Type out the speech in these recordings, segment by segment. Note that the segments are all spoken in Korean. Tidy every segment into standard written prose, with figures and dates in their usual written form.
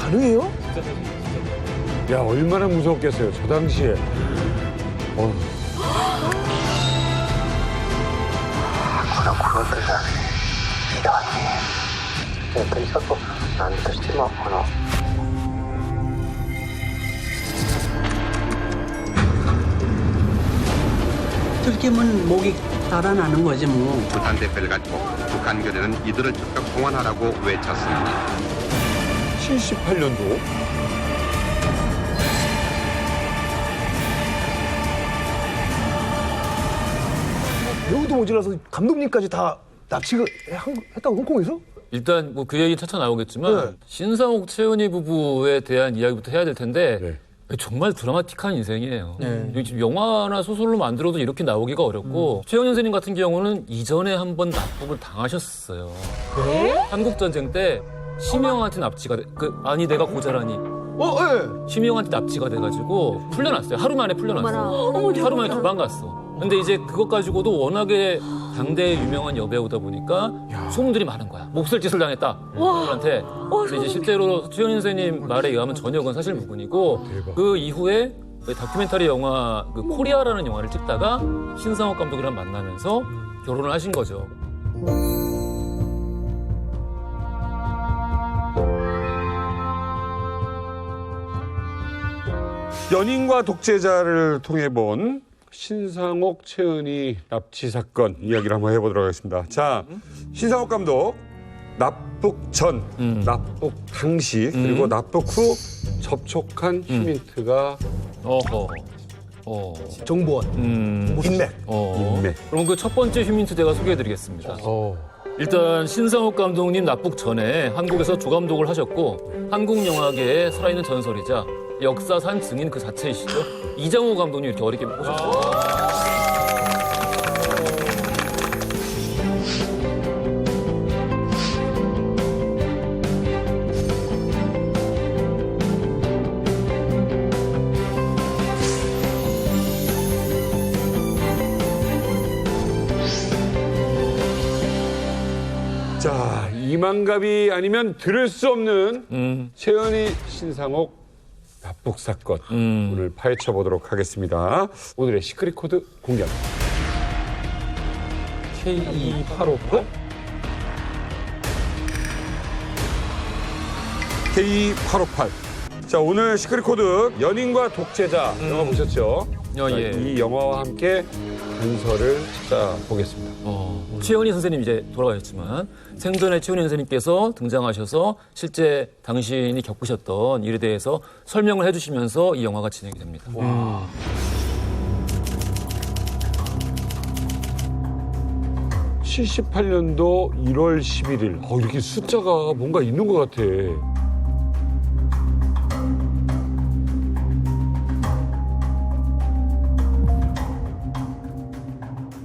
가능해요? 야, 얼마나 무서웠겠어요, 저 당시에. 그런 것들은 필요하지. 그래서 난 듣지 마, 그럼. 들키면 목이 달아나는 거지 뭐. 부산 대표를 가지고 북한 교대는 이들을 적극 동원하라고 외쳤습니다. 78년도. 배우도 모자라서 감독님까지 다 납치가 했다고 홍콩에서? 일단 뭐 그 얘기 차차 나오겠지만 네. 신상옥 최은희 부부에 대한 이야기부터 해야 될 텐데 네. 정말 드라마틱한 인생이에요. 이게 지금 영화나 소설로 만들어도 이렇게 나오기가 어렵고 최은희 선생님 같은 경우는 이전에 한번 납북을 당하셨어요. 한국 전쟁 때 심형한테 납치가 아니 내가 고자라니 예. 심형한테 납치가 돼가지고 풀려났어요. 하루 만에 풀려났어요. 하루 만에 도망갔어. 근데 이제 그것 가지고도 워낙에 당대의 유명한 여배우다 보니까 소문들이 많은 거야. 몹쓸 짓을 당했다. 사람한테. 근데 이제 실제로 최은희 선생님 말에 의하면 전혀 그건 사실 무근이고 그 이후에 다큐멘터리 영화 그 코리아라는 영화를 찍다가 신상옥 감독이랑 만나면서 결혼을 하신 거죠. 연인과 독재자를 통해 본 신상옥, 최은희 납치 사건 이야기를 한번 해보도록 하겠습니다. 자, 신상옥 감독 납북 전, 납북 당시 그리고 납북 후 접촉한 휴민트가 정보원. 인맥. 인맥. 그럼 그 첫 번째 휴민트 제가 소개해드리겠습니다. 일단 신상옥 감독님 납북 전에 한국에서 조감독을 하셨고 한국 영화계의 살아있는 전설이자 역사산 증인 그 자체이시죠. 이장호 감독님 이렇게 어렵게 모셨어요. 자, 이만갑이 아니면 들을 수 없는 최은희, 신상옥 납북 사건 오늘 파헤쳐 보도록 하겠습니다. 오늘의 시크릿 코드 공개합니다. K2858 K858. 자, 오늘 시크릿 코드 연인과 독재자 영화 보셨죠? 자, 예. 이 영화와 함께 단서를 찾아보겠습니다. 최은희 선생님 이제 돌아가셨지만 생전에 최은희 선생님께서 등장하셔서 실제 당신이 겪으셨던 일에 대해서 설명을 해주시면서 이 영화가 진행이 됩니다. 78년도 1월 11일. 이렇게 숫자가 뭔가 있는 것 같아.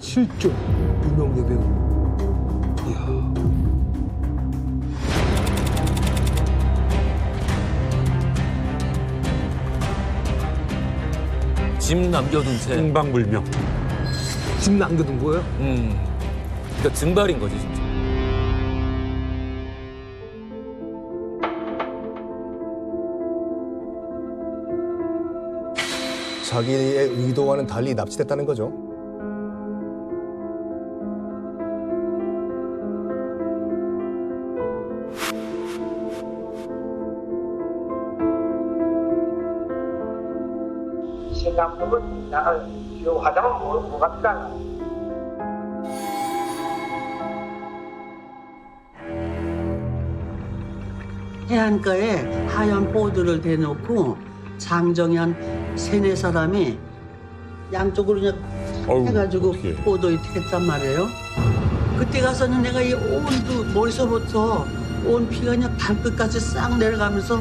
실종. 유명 여배우. 이야. 집 남겨둔 채. 행방불명. 집 남겨둔 거예요? 그러니까 증발인 거지 진짜. 자기의 의도와는 달리 납치됐다는 거죠. 신랑부은 나를 유혹하자면 뭐 같다. 해안가에 하얀 보드를 대놓고 장정현 세네 사람이 양쪽으로 그냥 해가지고 어떡해. 보도에 했단 말이에요. 그때 가서는 내가 이 온 머리서부터 온 피가 그냥 발끝까지 싹 내려가면서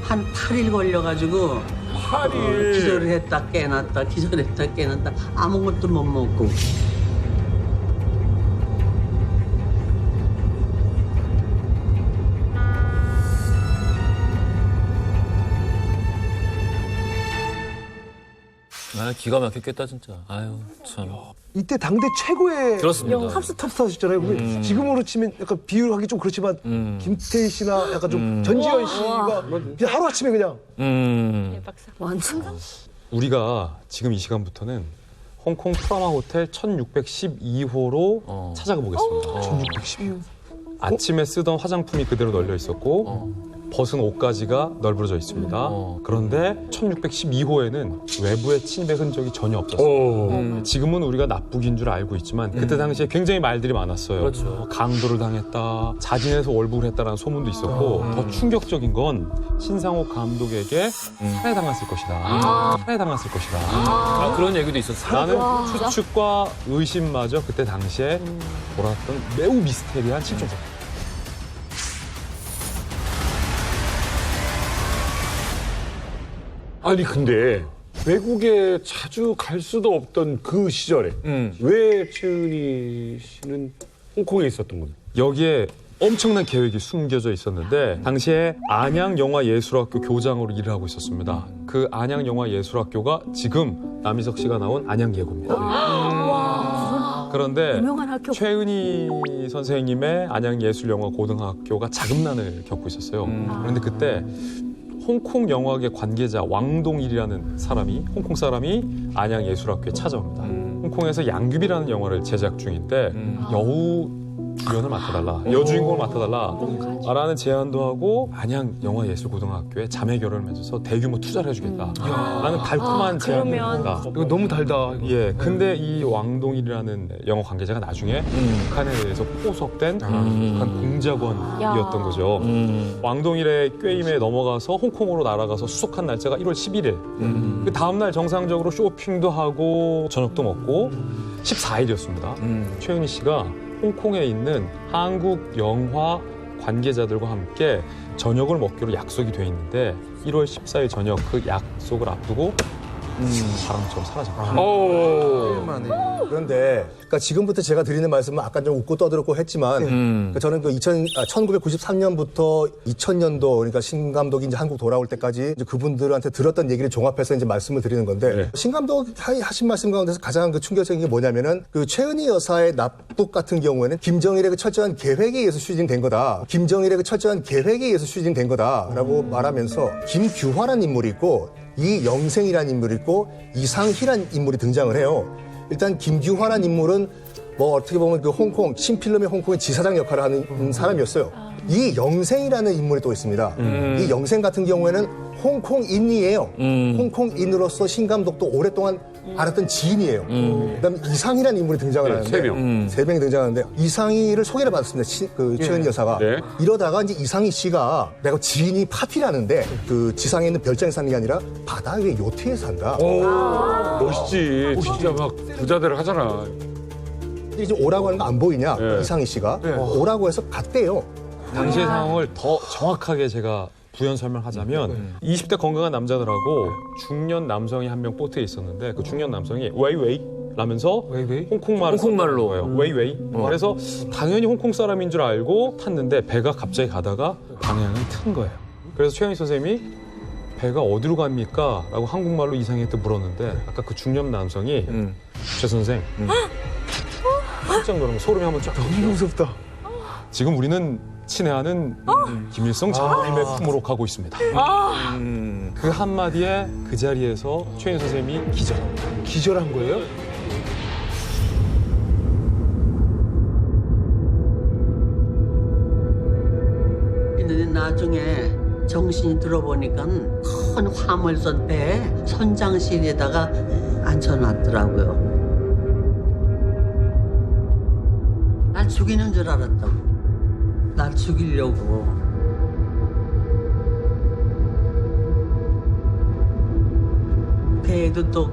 한 8일 걸려가지고 8일. 기절을 했다 깨났다 기절했다 깨났다 아무것도 못 먹고. 아, 기가 막혔겠다 진짜. 아유 참. 이때 당대 최고의 그렇습니다. 탑스타셨잖아요. 지금으로 치면 약간 비유하기 좀 그렇지만 김태희 씨나 약간 좀 전지현 씨가 그냥 하루아침에 그냥 완전. 우리가 지금 이 시간부터는 홍콩 프라마 호텔 1612호로 찾아가 보겠습니다. 1612호. 아침에 쓰던 화장품이 그대로 널려 있었고 벗은 옷가지가 널브러져 있습니다. 그런데 1612호에는 외부의 침입의 흔적이 전혀 없었어요. 지금은 우리가 납북인 줄 알고 있지만 그때 당시에 굉장히 말들이 많았어요. 그렇죠. 강도를 당했다, 자진해서 월북을 했다라는 소문도 있었고 더 충격적인 건 신상옥 감독에게 살해당했을 것이다. 살해당했을 것이다. 아, 그런 얘기도 있었어요. 라는 추측과 의심마저 그때 당시에 돌았던 매우 미스테리한 실종 사건. 아니 근데 외국에 자주 갈 수도 없던 그 시절에 왜 최은희 씨는 홍콩에 있었던 거예요? 여기에 엄청난 계획이 숨겨져 있었는데 당시에 안양영화예술학교 교장으로 일을 하고 있었습니다. 그 안양영화예술학교가 지금 남희석 씨가 나온 안양예고입니다. 그런데 유명한 학교. 최은희 선생님의 안양예술영화고등학교가 자금난을 겪고 있었어요. 그런데 그때 홍콩 영화계 관계자 왕동일이라는 사람이 홍콩 사람이 안양예술학교에 찾아옵니다. 홍콩에서 양귀비라는 영화를 제작 중인데 여우 주연을 맡아달라, 여주인공을 맡아달라 라는 제안도 하고 안양영화예술고등학교에 자매 결혼을 맺어서 대규모 투자를 해주겠다 라는 달콤한 제안을 합니다. 이거 너무 달다. 이거. 예, 근데 이 왕동일이라는 영화 관계자가 나중에 북한에 대해서 포섭된 북한 공작원이었던 거죠. 왕동일의 꾀임에 넘어가서 홍콩으로 날아가서 수속한 날짜가 1월 11일. 그 다음날 정상적으로 쇼핑도 하고 저녁도 먹고 14일이었습니다. 최은희 씨가 홍콩에 있는 한국 영화 관계자들과 함께 저녁을 먹기로 약속이 돼 있는데 1월 14일 저녁 그 약속을 앞두고 바람처럼 사라졌다. 그런데 그러니까 지금부터 제가 드리는 말씀은 아까 좀 웃고 떠들었고 했지만 그러니까 저는 그 1993년부터 2000년도 그러니까 신 감독이 이제 한국 돌아올 때까지 이제 그분들한테 들었던 얘기를 종합해서 이제 말씀을 드리는 건데 신 감독 하신 말씀 가운데서 가장 그 충격적인 게 뭐냐면은 그 최은희 여사의 납북 같은 경우에는 김정일의 그 철저한 계획에 의해서 추진된 거다. 김정일의 그 철저한 계획에 의해서 추진된 거다라고 말하면서 김규화라는 인물이 있고 이영생이라는 인물이 있고 이상희라는 인물이 등장을 해요. 일단 김규화라는 인물은 뭐 어떻게 보면 그 홍콩 신필름의 홍콩의 지사장 역할을 하는 사람이었어요. 이 영생이라는 인물이 또 있습니다. 이 영생 같은 경우에는 홍콩인이에요. 홍콩인으로서 신 감독도 오랫동안 알았던 지인이에요. 그다음에 이상희라는 인물이 등장을 하는데 세 명이 등장하는데 이상희를 소개를 받았습니다. 최은희 여사가 이러다가 이제 이상희 씨가 내가 지인이 파티를 하는데 그 지상에 있는 별장에 사는 게 아니라 바다 위에 요트에 산다. 멋있지. 진짜 막 부자들 하잖아. 이제 오라고 하는 거 안 보이냐 이상희 씨가 오라고 해서 갔대요. 당시의 상황을 더 정확하게 제가 부연 설명하자면 20대 건강한 남자들하고 중년 남성이 한 명 보트에 있었는데 그 중년 남성이 웨이웨이 라면서 홍콩말로 거예요. 웨이웨이. 그래서 당연히 홍콩 사람인 줄 알고 탔는데 배가 갑자기 가다가 방향을 튼 거예요. 그래서 최은희 선생님이 배가 어디로 갑니까? 라고 한국말로 이상희한테 물었는데 아까 그 중년 남성이 최 선생 깜짝 놀라면 소름이 한번 쫙 너무 무섭다. 지금 우리는 친애하는 김일성 장군님의 품으로 가고 있습니다. 그 한마디에 그 자리에서 최은희 선생님이 기절한 거예요? 근데 나중에 정신이 들어보니까 큰 화물선 배에 선장실에다가 앉혀놨더라고요. 날 죽이는 줄 알았다고. 날 죽이려고. 배에도 또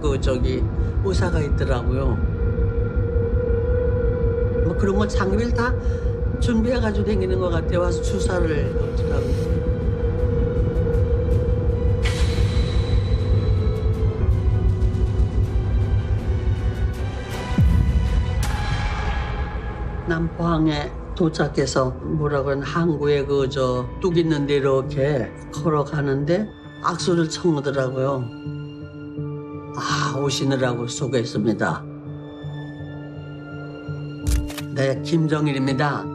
의사가 있더라고요. 뭐 그런 거 장비를 다 준비해가지고 다니는 것 같아요. 와서 주사를 하더라고요. 남포항에 도착해서 뭐라고 하나 항구에 뚝 있는데 이렇게 걸어가는데 악수를 청하더라고요. 아, 오시느라고 수고했습니다. 네, 김정일입니다.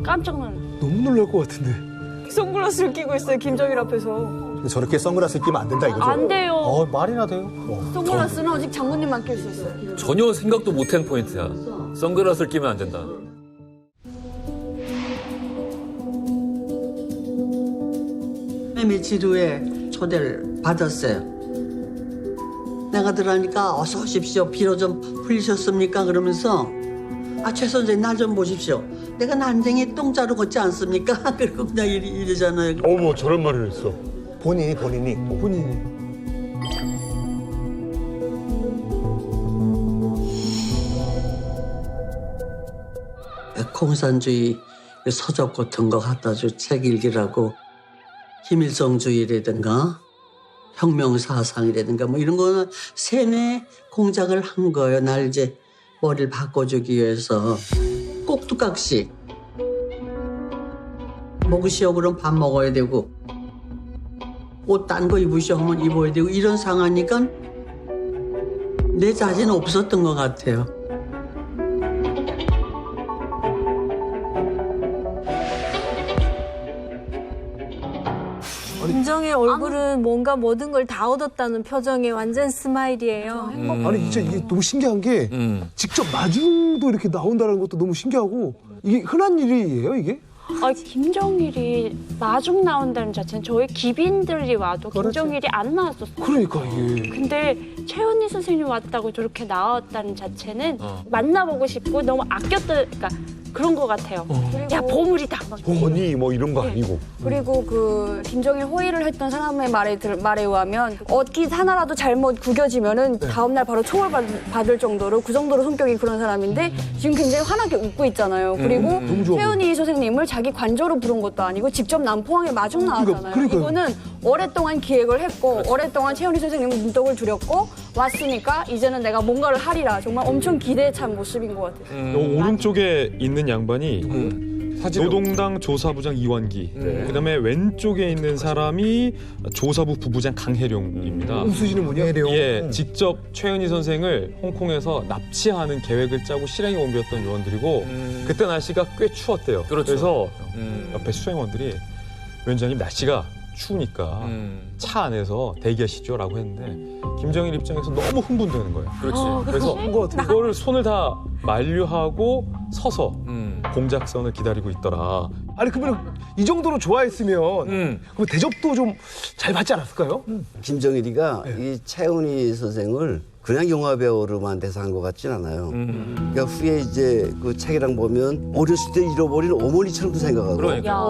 깜짝 놀랐. 너무 놀랄 것 같은데. 선글라스를 끼고 있어요, 김정일 앞에서. 저렇게 선글라스를 끼면 안 된다 이거죠? 안 돼요. 말이나 돼요. 선글라스는 오직 장군님만 낄 수 있어요. 전혀 생각도 못한 포인트야. 선글라스를 끼면 안 된다. 며칠 후에 초대를 받았어요. 내가 들어가니까 어서 오십시오. 피로 좀 풀리셨습니까? 그러면서 최 선생님 날 좀 보십시오. 내가 난쟁이 똥자루 걷지 않습니까? 그리고 그냥 이러잖아요. 어머 저런 말을 했어. 본인이. 공산주의 서적 같은 거 갖다 줘. 책 읽으라고. 김일성주의라든가 혁명사상이라든가 뭐 이런 거는 세뇌 공작을 한 거예요. 날 이제 머리를 바꿔주기 위해서. 꼭두각시. 먹으시오 그럼 밥 먹어야 되고 옷 딴 거 입으시오 하면 입어야 되고 이런 상황이니까 내 자신 없었던 것 같아요. 김정의 얼굴은 뭔가 모든 걸 다 얻었다는 표정의 완전 스마일이에요. 아니 진짜 이게 너무 신기한 게 직접 마중도 이렇게 나온다는 것도 너무 신기하고 이게 흔한 일이에요 이게? 김정일이 마중 나온다는 자체는 저희 기빈들이 와도 김정일이 안 나왔었어요. 그러니까 이게. 근데 최은희 선생님 왔다고 저렇게 나왔다는 자체는 만나보고 싶고 너무 아꼈다, 그러니까 그런 것 같아요. 야, 보물이다. 막. 본이 뭐 이런 거 아니고. 그리고 그 김정일 호의를 했던 사람의 말에 의하면 어디 하나라도 잘못 구겨지면은 다음날 바로 처벌받을 정도로 그 정도로 성격이 그런 사람인데 지금 굉장히 환하게 웃고 있잖아요. 그리고 최은희 선생님을 자기 관저로 부른 것도 아니고 직접 남포항에 마중 나왔잖아요. 그러니까요. 이거는 오랫동안 기획을 했고 오랫동안 최은희 선생님은 눈독을 들였고 왔으니까 이제는 내가 뭔가를 하리라. 정말 엄청 기대에 찬 모습인 것 같아요. 오른쪽에 있는 양반이 노동당 조사부장 이완기, 그다음에 왼쪽에 있는 사람이 조사부 부부장 강혜룡입니다. 웃으시는 분이요? 예, 직접 최은희 선생을 홍콩에서 납치하는 계획을 짜고 실행에 옮겼던 요원들이고 그때 날씨가 꽤 추웠대요. 그렇죠. 그래서 옆에 수행원들이 위원장님 날씨가 추우니까 차 안에서 대기하시죠라고 했는데 김정일 입장에서 너무 흥분되는 거예요. 그렇지. 그래서 그거를 손을 다 만류하고 서서 공작선을 기다리고 있더라. 아니 그러면 이 정도로 좋아했으면 그럼 대접도 좀 잘 받지 않았을까요? 김정일이가 이 최은희 선생을 그냥 영화 배우로만 대사한 것 같진 않아요. 그러니까 후에 이제 그 책이랑 보면 어렸을 때 잃어버린 어머니처럼도 생각하고. 그러니까.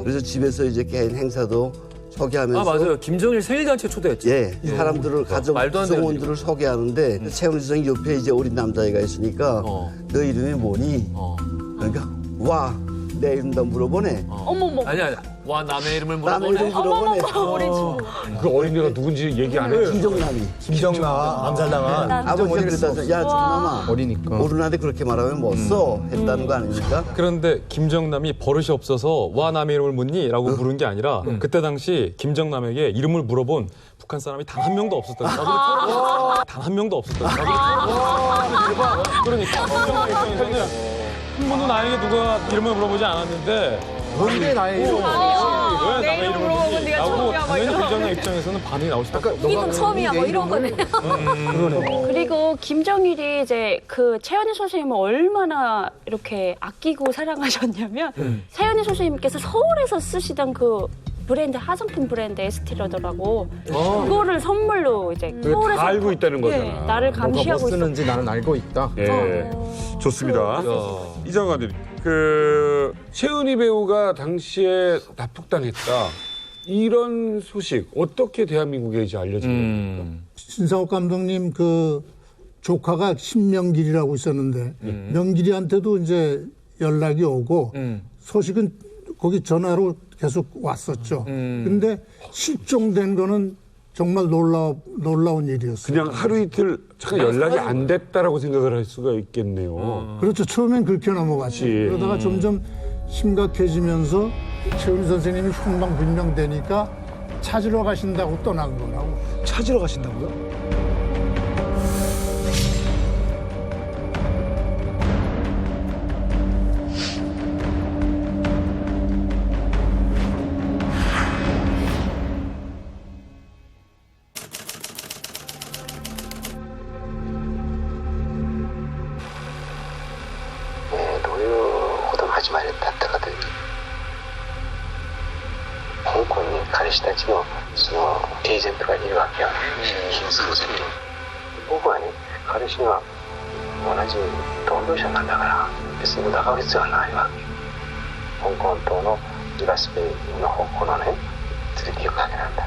그래서 집에서 이제 개인 행사도 소개하면서. 맞아요. 김정일 생일잔치 초대했죠. 예, 사람들을 가족 구성원들을 소개하는데 최은희 선생 옆에 이제 어린 남자애가 있으니까 너 이름이 뭐니? 그러니까 와 내 이름도 물어보네. 어머머. 아니야. 와 남의 이름을 남의 이름 물어보네. 물어보네. 그 어린애가 누군지 얘기 안 해. 김정남이. 김정남 암살당한 아버지가 그랬다죠. 야 정남아. 어리니까. 어른한테 그렇게 말하면 못 써. 했다는 거 아닙니까? 그런데 김정남이 버릇이 없어서 와 남의 이름을 묻니? 라고 부른 게 아니라 그때 당시 김정남에게 이름을 물어본 북한 사람이 단 한 명도 없었다. 단 한 명도 없었다. 그러니까 김정남 입장에서는 한 번도 나에게 누가 이름을 물어보지 않았는데 뭔데 나의 이름? 왜 남의 이름을 묻니? 라고 당연히 김정남 입장에서는 반응이 나올 수밖에 없어요. 이건 처음이야 뭐 이런 거네. 그리고 김정일이 이제 그 최은희 선생님을 얼마나 이렇게 아끼고 사랑하셨냐면 최은희 선생님께서 서울에서 쓰시던 그 브랜드 화장품 브랜드 에스티러더라고 그거를 선물로 이제 서울에서 다 알고 있다는 거잖아. 네, 나를 감시하고 쓰는지 나는 알고 있다. 예, 좋습니다. 이 장관님, 그 최은희 배우가 당시에 납북당했다. 이런 소식 어떻게 대한민국에 이제 알려진 겁니까? 신상옥 감독님 그 조카가 신명길이라고 있었는데 명길이한테도 이제 연락이 오고 소식은 거기 전화로 계속 왔었죠. 근데 실종된 거는 정말 놀라운 일이었어요. 그냥 하루 이틀 잠깐 연락이 안 됐다라고 생각을 할 수가 있겠네요. 그렇죠. 처음엔 그렇게 넘어갔죠. 그러다가 점점 심각해지면서 최은희 선생님이 흉방불명되니까 찾으러 가신다고 떠난 거라고. 찾으러 가신다고요?始まりだったかという香港に彼氏たちのそのエージェントがいるわけよ、そうすると僕はね彼氏は同じ同業者なんだから別に疑う必要はないわけ。香港島のジバスペイの方向のね連れて行くわけなんだ。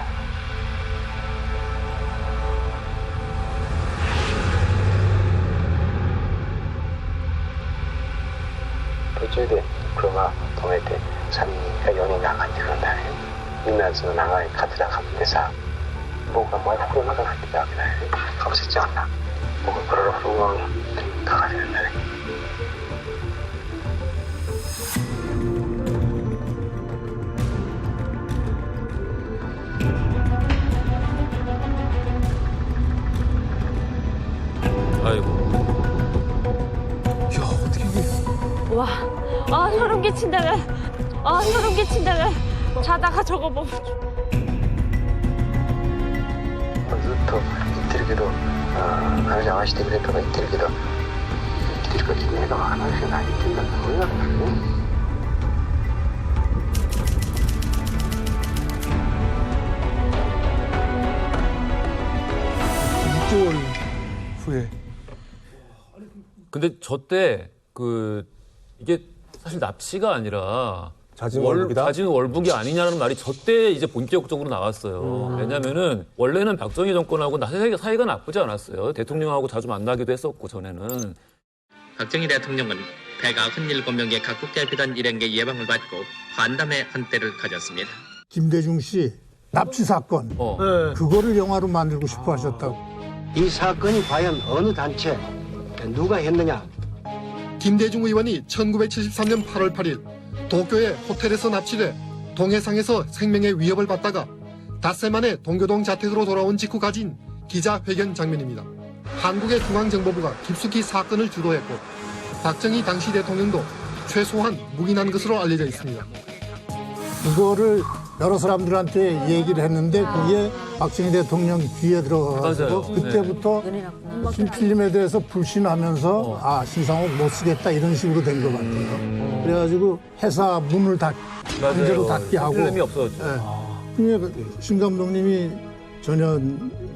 途中で車を止めて3人か4人が上がってくるんだね。みんなその長いカツラかぶってさ、僕は前袋の中に入ってたわけだよね。かぶせちゃうんだ。僕はクロロフルゴンかかってるんだね。아이고. 와, 아 소름 끼친다면, 아 소름 끼친다면 자다가 저거 보면. ずっと言ってるけど、彼女愛してくれとか言ってるけど、生きてるか生きてないかわからないし何言ってんだってそういうわけだよね。 6개월 후에. 근데 저 때 이게 사실 납치가 아니라 자진 월북이 아니냐는 말이 저 때 이제 본격적으로 나왔어요. 왜냐면은 원래는 박정희 정권하고 사이가 나쁘지 않았어요. 대통령하고 자주 만나기도 했었고 전에는. 박정희 대통령은 배가 97명의 각국 대표단 일행의 예방을 받고 환담의 한때를 가졌습니다. 김대중 씨 납치 사건 그거를 영화로 만들고 싶어 하셨다고. 이 사건이 과연 어느 단체 누가 했느냐? 김대중 의원이 1973년 8월 8일 도쿄의 호텔에서 납치돼 동해상에서 생명의 위협을 받다가 닷새 만에 동교동 자택으로 돌아온 직후 가진 기자회견 장면입니다. 한국의 중앙정보부가 깊숙이 사건을 주도했고 박정희 당시 대통령도 최소한 묵인한 것으로 알려져 있습니다. 이거를 여러 사람들한테 얘기를 했는데 그게 박정희 대통령 귀에 들어가가지고 맞아요. 그때부터 신필름에 대해서 불신하면서 아 신상옥 못 쓰겠다 이런 식으로 된 것 같아요. 그래가지고 회사 문을 강제로 닫게 하고. 필름이 없어졌죠. 그러니까 신 감독님이 전혀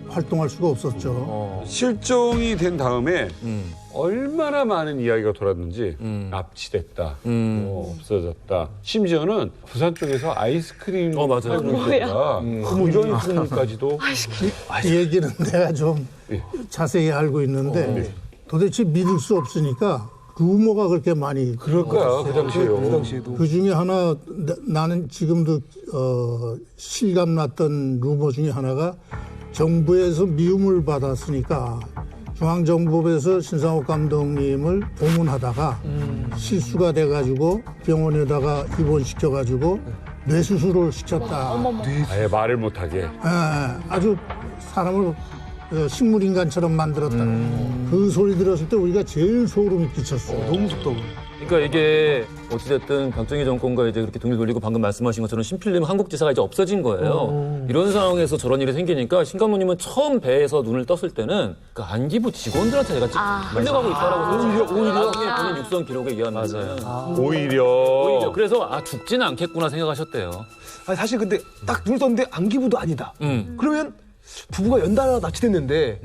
활동할 수가 없었죠. 실종이 된 다음에 얼마나 많은 이야기가 돌았는지 납치됐다, 없어졌다. 심지어는 부산 쪽에서 아이스크림 팔고 있다가 이런 소문까지도. 이 얘기는 내가 좀 자세히 알고 있는데 도대체 믿을 수 없으니까 루머가 그렇게 많이. 그럴 거야, 그 당시에도. 그 중에 하나 나는 지금도 실감났던 루머 중에 하나가 정부에서 미움을 받았으니까 중앙정보부에서 신상옥 감독님을 고문하다가 실수가 돼가지고 병원에다가 입원시켜가지고 뇌수술을 시켰다. 아예 말을 못하게. 아주 사람을 식물인간처럼 만들었다. 그 소리 들었을 때 우리가 제일 소름이 끼쳤어요. 너무 무섭다고. 그러니까 이게 어찌됐든 박정희 정권과 이제 그렇게 등을 돌리고 방금 말씀하신 것처럼 신필름 한국지사가 이제 없어진 거예요. 이런 상황에서 저런 일이 생기니까 신 감독님은 처음 배에서 눈을 떴을 때는 그 안기부 직원들한테 내가 끌려가고 있다라고 오히려 본인 육성 기록에 의하면 오히려 그래서 죽지는 않겠구나 생각하셨대요. 아니, 사실 근데 딱 눈을 떴는데 안기부도 아니다. 그러면 부부가 연달아 납치됐는데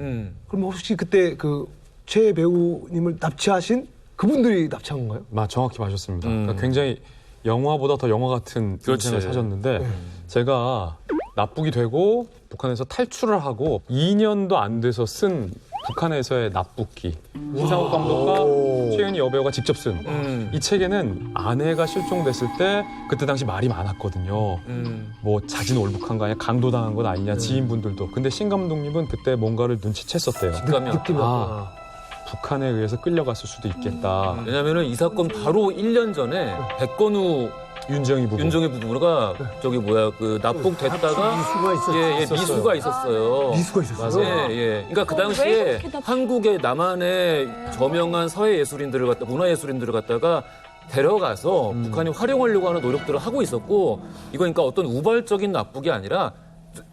그럼 혹시 그때 그 최 배우님을 납치하신 그분들이 납치한 건가요? 정확히 맞았습니다. 그러니까 굉장히 영화보다 더 영화 같은 인생을 사셨는데 제가 납북이 되고 북한에서 탈출을 하고 2년도 안 돼서 쓴 북한에서의 납북기. 신상옥 감독과 최은희 여배우가 직접 쓴 이 책에는 아내가 실종됐을 때 그때 당시 말이 많았거든요. 뭐 자진 월북한 거 아니야, 강도당한 건 아니냐, 지인분들도. 근데 신 감독님은 그때 뭔가를 눈치챘었대요. 북한에 의해서 끌려갔을 수도 있겠다. 왜냐면은 이 사건 바로 1년 전에 백건우 윤정희 부부. 윤정희 부부가 저기 뭐야 그 납북됐다가 미수가 있었어요. 미수가 있었어요? 예. 그러니까 그 당시에 한국의 남한의 저명한 서예 예술인들을 갖다 문화 예술인들을 갖다가 데려가서 북한이 활용하려고 하는 노력들을 하고 있었고 이거 그러니까 어떤 우발적인 납북이 아니라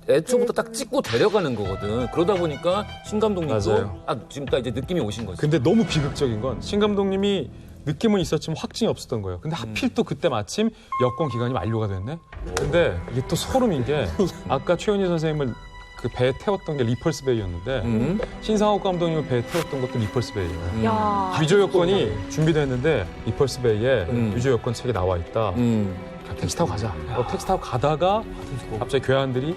애초부터 딱 찍고 데려가는 거거든. 그러다 보니까 신 감독님도 맞아요. 지금 딱 이제 느낌이 오신 거지. 근데 너무 비극적인 건 신 감독님이 느낌은 있었지만 확증이 없었던 거예요. 근데 하필 또 그때 마침 여권 기간이 만료가 됐네. 근데 이게 또 소름인 게 아까 최은희 선생님을 그 배에 태웠던 게 리펄스 베이였는데 신상옥 감독님을 배에 태웠던 것도 리펄스 베이예요. 야. 위조 여권이 준비됐는데 리펄스 베이에 위조 여권 책이 나와 있다. 택시 타고 가자. 택시 타고 가다가 갑자기 괴한들이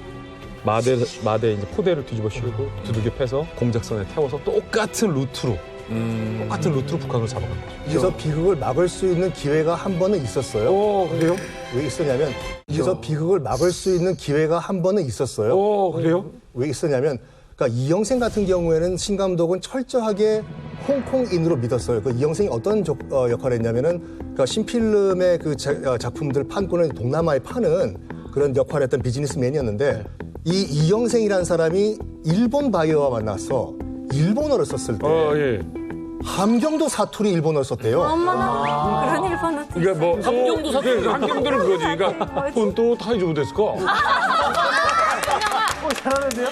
마대 이제 포대를 뒤집어 씌우고 두들겨 패서 공작선에 태워서 똑같은 루트로 북한으로 잡아간 거죠. 그래서 비극을 막을 수 있는 기회가 한 번은 있었어요. 그래요? 왜 있었냐면 그래서 비극을 막을 수 있는 기회가 한 번은 있었어요. 그래요? 왜 있었냐면 그러니까 이영생 같은 경우에는 신 감독은 철저하게 홍콩인으로 믿었어요. 그 이영생이 어떤 역할을 했냐면은 그러니까 신필름의 그 작품들 판권을 동남아에 파는 그런 역할을 했던 비즈니스맨이었는데 이 이영생이라는 사람이 일본 바이어와 만나서 일본어를 썼을 때 함경도 사투리 일본어를 썼대요. 엄마나 그런 일본어. 그러니까 뭐 함경도 사투리. 함경도는 그거지. 그러니까 본또 타이즈부 데스까? 잘하는데요?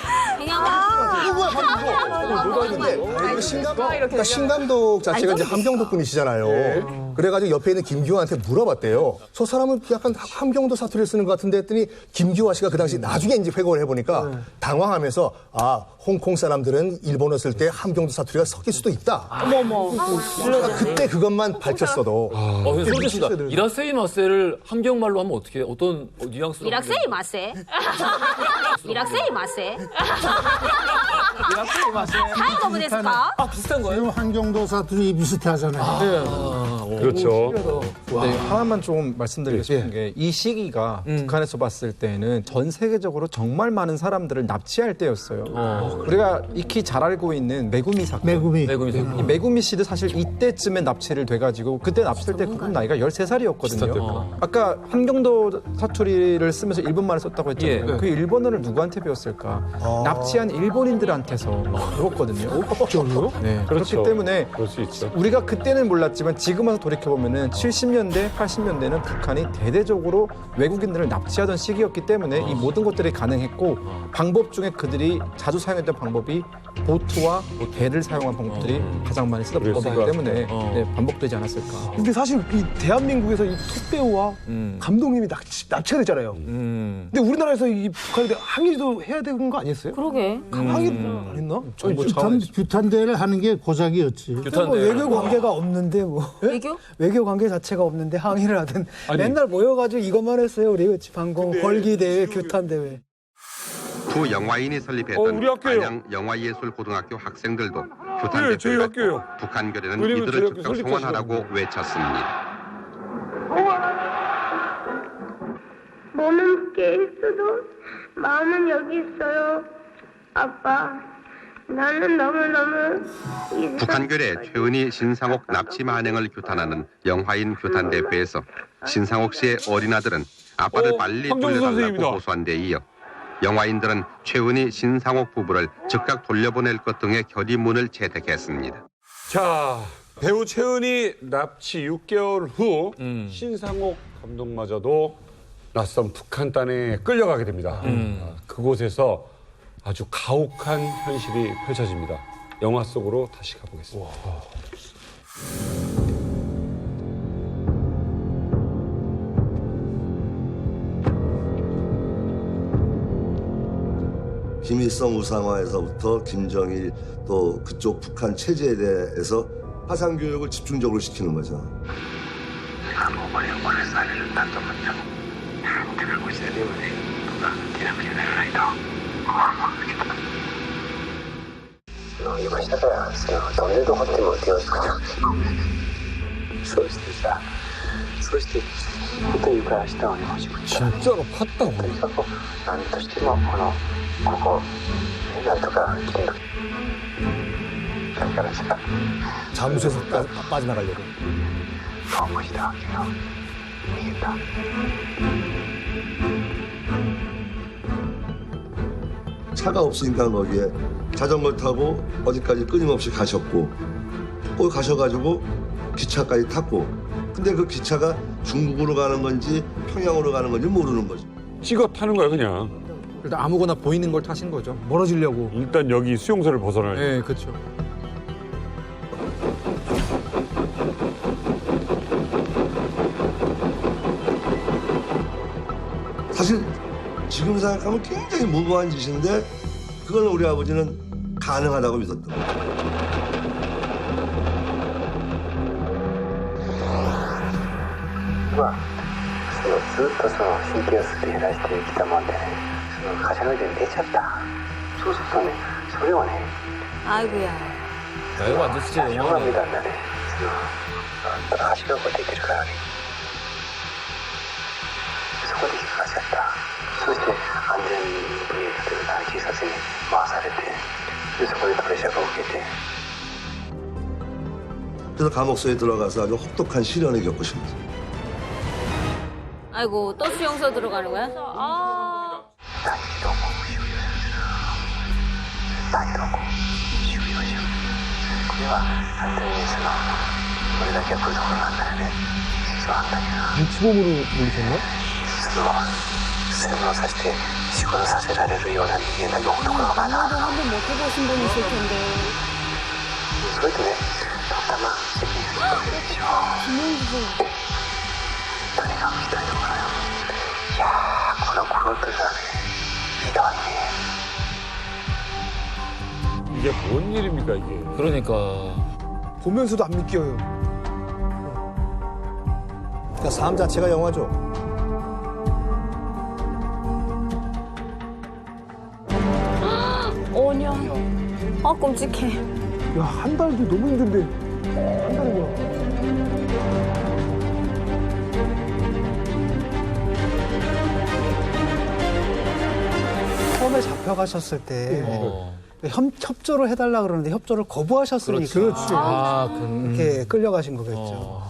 그러니까 신 감독 자체가 이제 함경도 분이시잖아요. 그래가지고 옆에 있는 김규화한테 물어봤대요. 저 사람은 약간 함경도 사투리를 쓰는 것 같은데 했더니 김규화 씨가 그 당시 나중에 이제 회고를 해보니까 당황하면서 홍콩 사람들은 일본어 쓸 때 함경도 사투리가 섞일 수도 있다. 어머머. 그때 그것만 밝혔어도. 소재 씨가 이라세이 마세를 함경말로 하면 어떻게 어떤 뉘앙스로? 이락세이 마세. 이락세이 마세. 타이거 데스까? 비슷한 거예요? 지금 한경도 사투리 비슷하잖아요. 그렇죠. 네, 하나만 좀 말씀드리고 싶은 게 이 시기가 북한에서 봤을 때는 전 세계적으로 정말 많은 사람들을 납치할 때였어요. 우리가 익히 잘 알고 있는 메구미 사건. 이 메구미 씨도 사실 이때쯤에 납치를 돼가지고 그때 납치될 때 그분 나이가 13살이었거든요. 아까 함경도 사투리를 쓰면서 일본말을 썼다고 했잖아요. 그 일본어를 누구한테 배웠을까? 납치한 일본인들한테서 배웠거든요. 네, 그렇죠. 그렇기 때문에 그럴 수 있죠. 우리가 그때는 몰랐지만 지금 와서 돌이켜보면은 70년대, 80년대는 북한이 대대적으로 외국인들을 납치하던 시기였기 때문에 이 모든 것들이 가능했고 방법 중에 그들이 자주 사용했던 방법이 보트와 배를 사용한 방법들이 가장 많이 쓰던 방법이기 때문에 반복되지 않았을까. 근데 사실 이 대한민국에서 이 톱배우와 감독님이 납치가 됐잖아요. 근데 우리나라에서 이 북한에 대해 항의도 해야 되는 거 아니었어요? 그러게. 항의를 안 했나? 규탄대를 하는 게 고작이었지. 뭐 외교 관계가 없는데 뭐 외교 관계 자체가 없는데 항의를 하든 맨날 모여가지고 이것만 했어요. 우리 방공 걸기 대회, 규탄 대회. 두 영화인이 설립했던 안양 영화예술고등학교 학생들도 규탄 대표를 갖고 북한 교련은 이들을 즉각 송환하라고 외쳤습니다. 몸은 밖에 있어도 마음은 여기 있어요. 아빠, 나는 너무너무 북한결의 최은희 신상옥 납치 만행을 규탄하는 영화인 규탄대회에서 신상옥 씨의 어린 아들은 아빠를 빨리 돌려달라고 호소한 데 이어 영화인들은 최은희 신상옥 부부를 즉각 돌려보낼 것 등의 결의문을 채택했습니다. 자, 배우 최은희 납치 6개월 후 신상옥 감독마저도 낯선 북한 땅에 끌려가게 됩니다. 그곳에서 아주 가혹한 현실이 펼쳐집니다. 영화 속으로 다시 가보겠습니다. 김일성 우상화에서부터 김정일 또 그쪽 북한 체제에 대해서 파상 교육을 집중적으로 시키는 거죠.今したからトンネル掘っても手をつくとそうしてさそして本当に床下をね欲しくて진짜로 팠다고とにかく何としてもここなんとか切れるだからさ 잠수에서 빠져나가려고顔もしたわけよ 모르겠다. 차가 없으니까 거기에 자전거 타고 어디까지 끊임없이 가셨고 거기 가셔가지고 기차까지 탔고 근데 그 기차가 중국으로 가는 건지 평양으로 가는 건지 모르는 거죠. 찍어 타는 거야 그냥. 일단 아무거나 보이는 걸 타신 거죠. 멀어지려고. 일단 여기 수용소를 벗어나야 돼. 네, 그렇죠. 사실 지금 생각하면 굉장히 무모한 짓인데 그건 우리 아버지는 가능하다고 믿었던 거예요. ずっとその神経をすり減らしてきたもんでね、その頭で出ちゃった。そうするとね、それをね、 아이고야. 야, 이거 완전 진짜 영화네. 영화입니다. 네. 足がこう出てるからね。そこで引っかかっちゃった。そして安全部員というか警察に回されて、でそこでプレッシャーを受けて。 그래서 감옥소에 들어가서 아주 혹독한 시련을 겪으십니다. 아이고 또 수용소 들어가는 거야? 아. これは反対にそのこれだけは来るところなんだよね。そうなんだけど。 주범으로 물리셨나? その洗脳させて仕事させられるような人間が読むところがまだあるの。 한번 못 해보신 분이 있을 텐데. それでね、たまたま責任がいるでしょ。とにかくひどいところよ。いやー、この頃とさね、ひどいね。 이게 뭔 일입니까 이게? 그러니까 보면서도 안 믿겨요. 그러니까 삶 자체가 영화죠. 오 년. 아 끔찍해. 야, 한 달도 너무 힘든데. 한 달이구나. 처음에 잡혀가셨을 때 협조를 해달라 그러는데 협조를 거부하셨으니까 이렇게 끌려가신 거겠죠.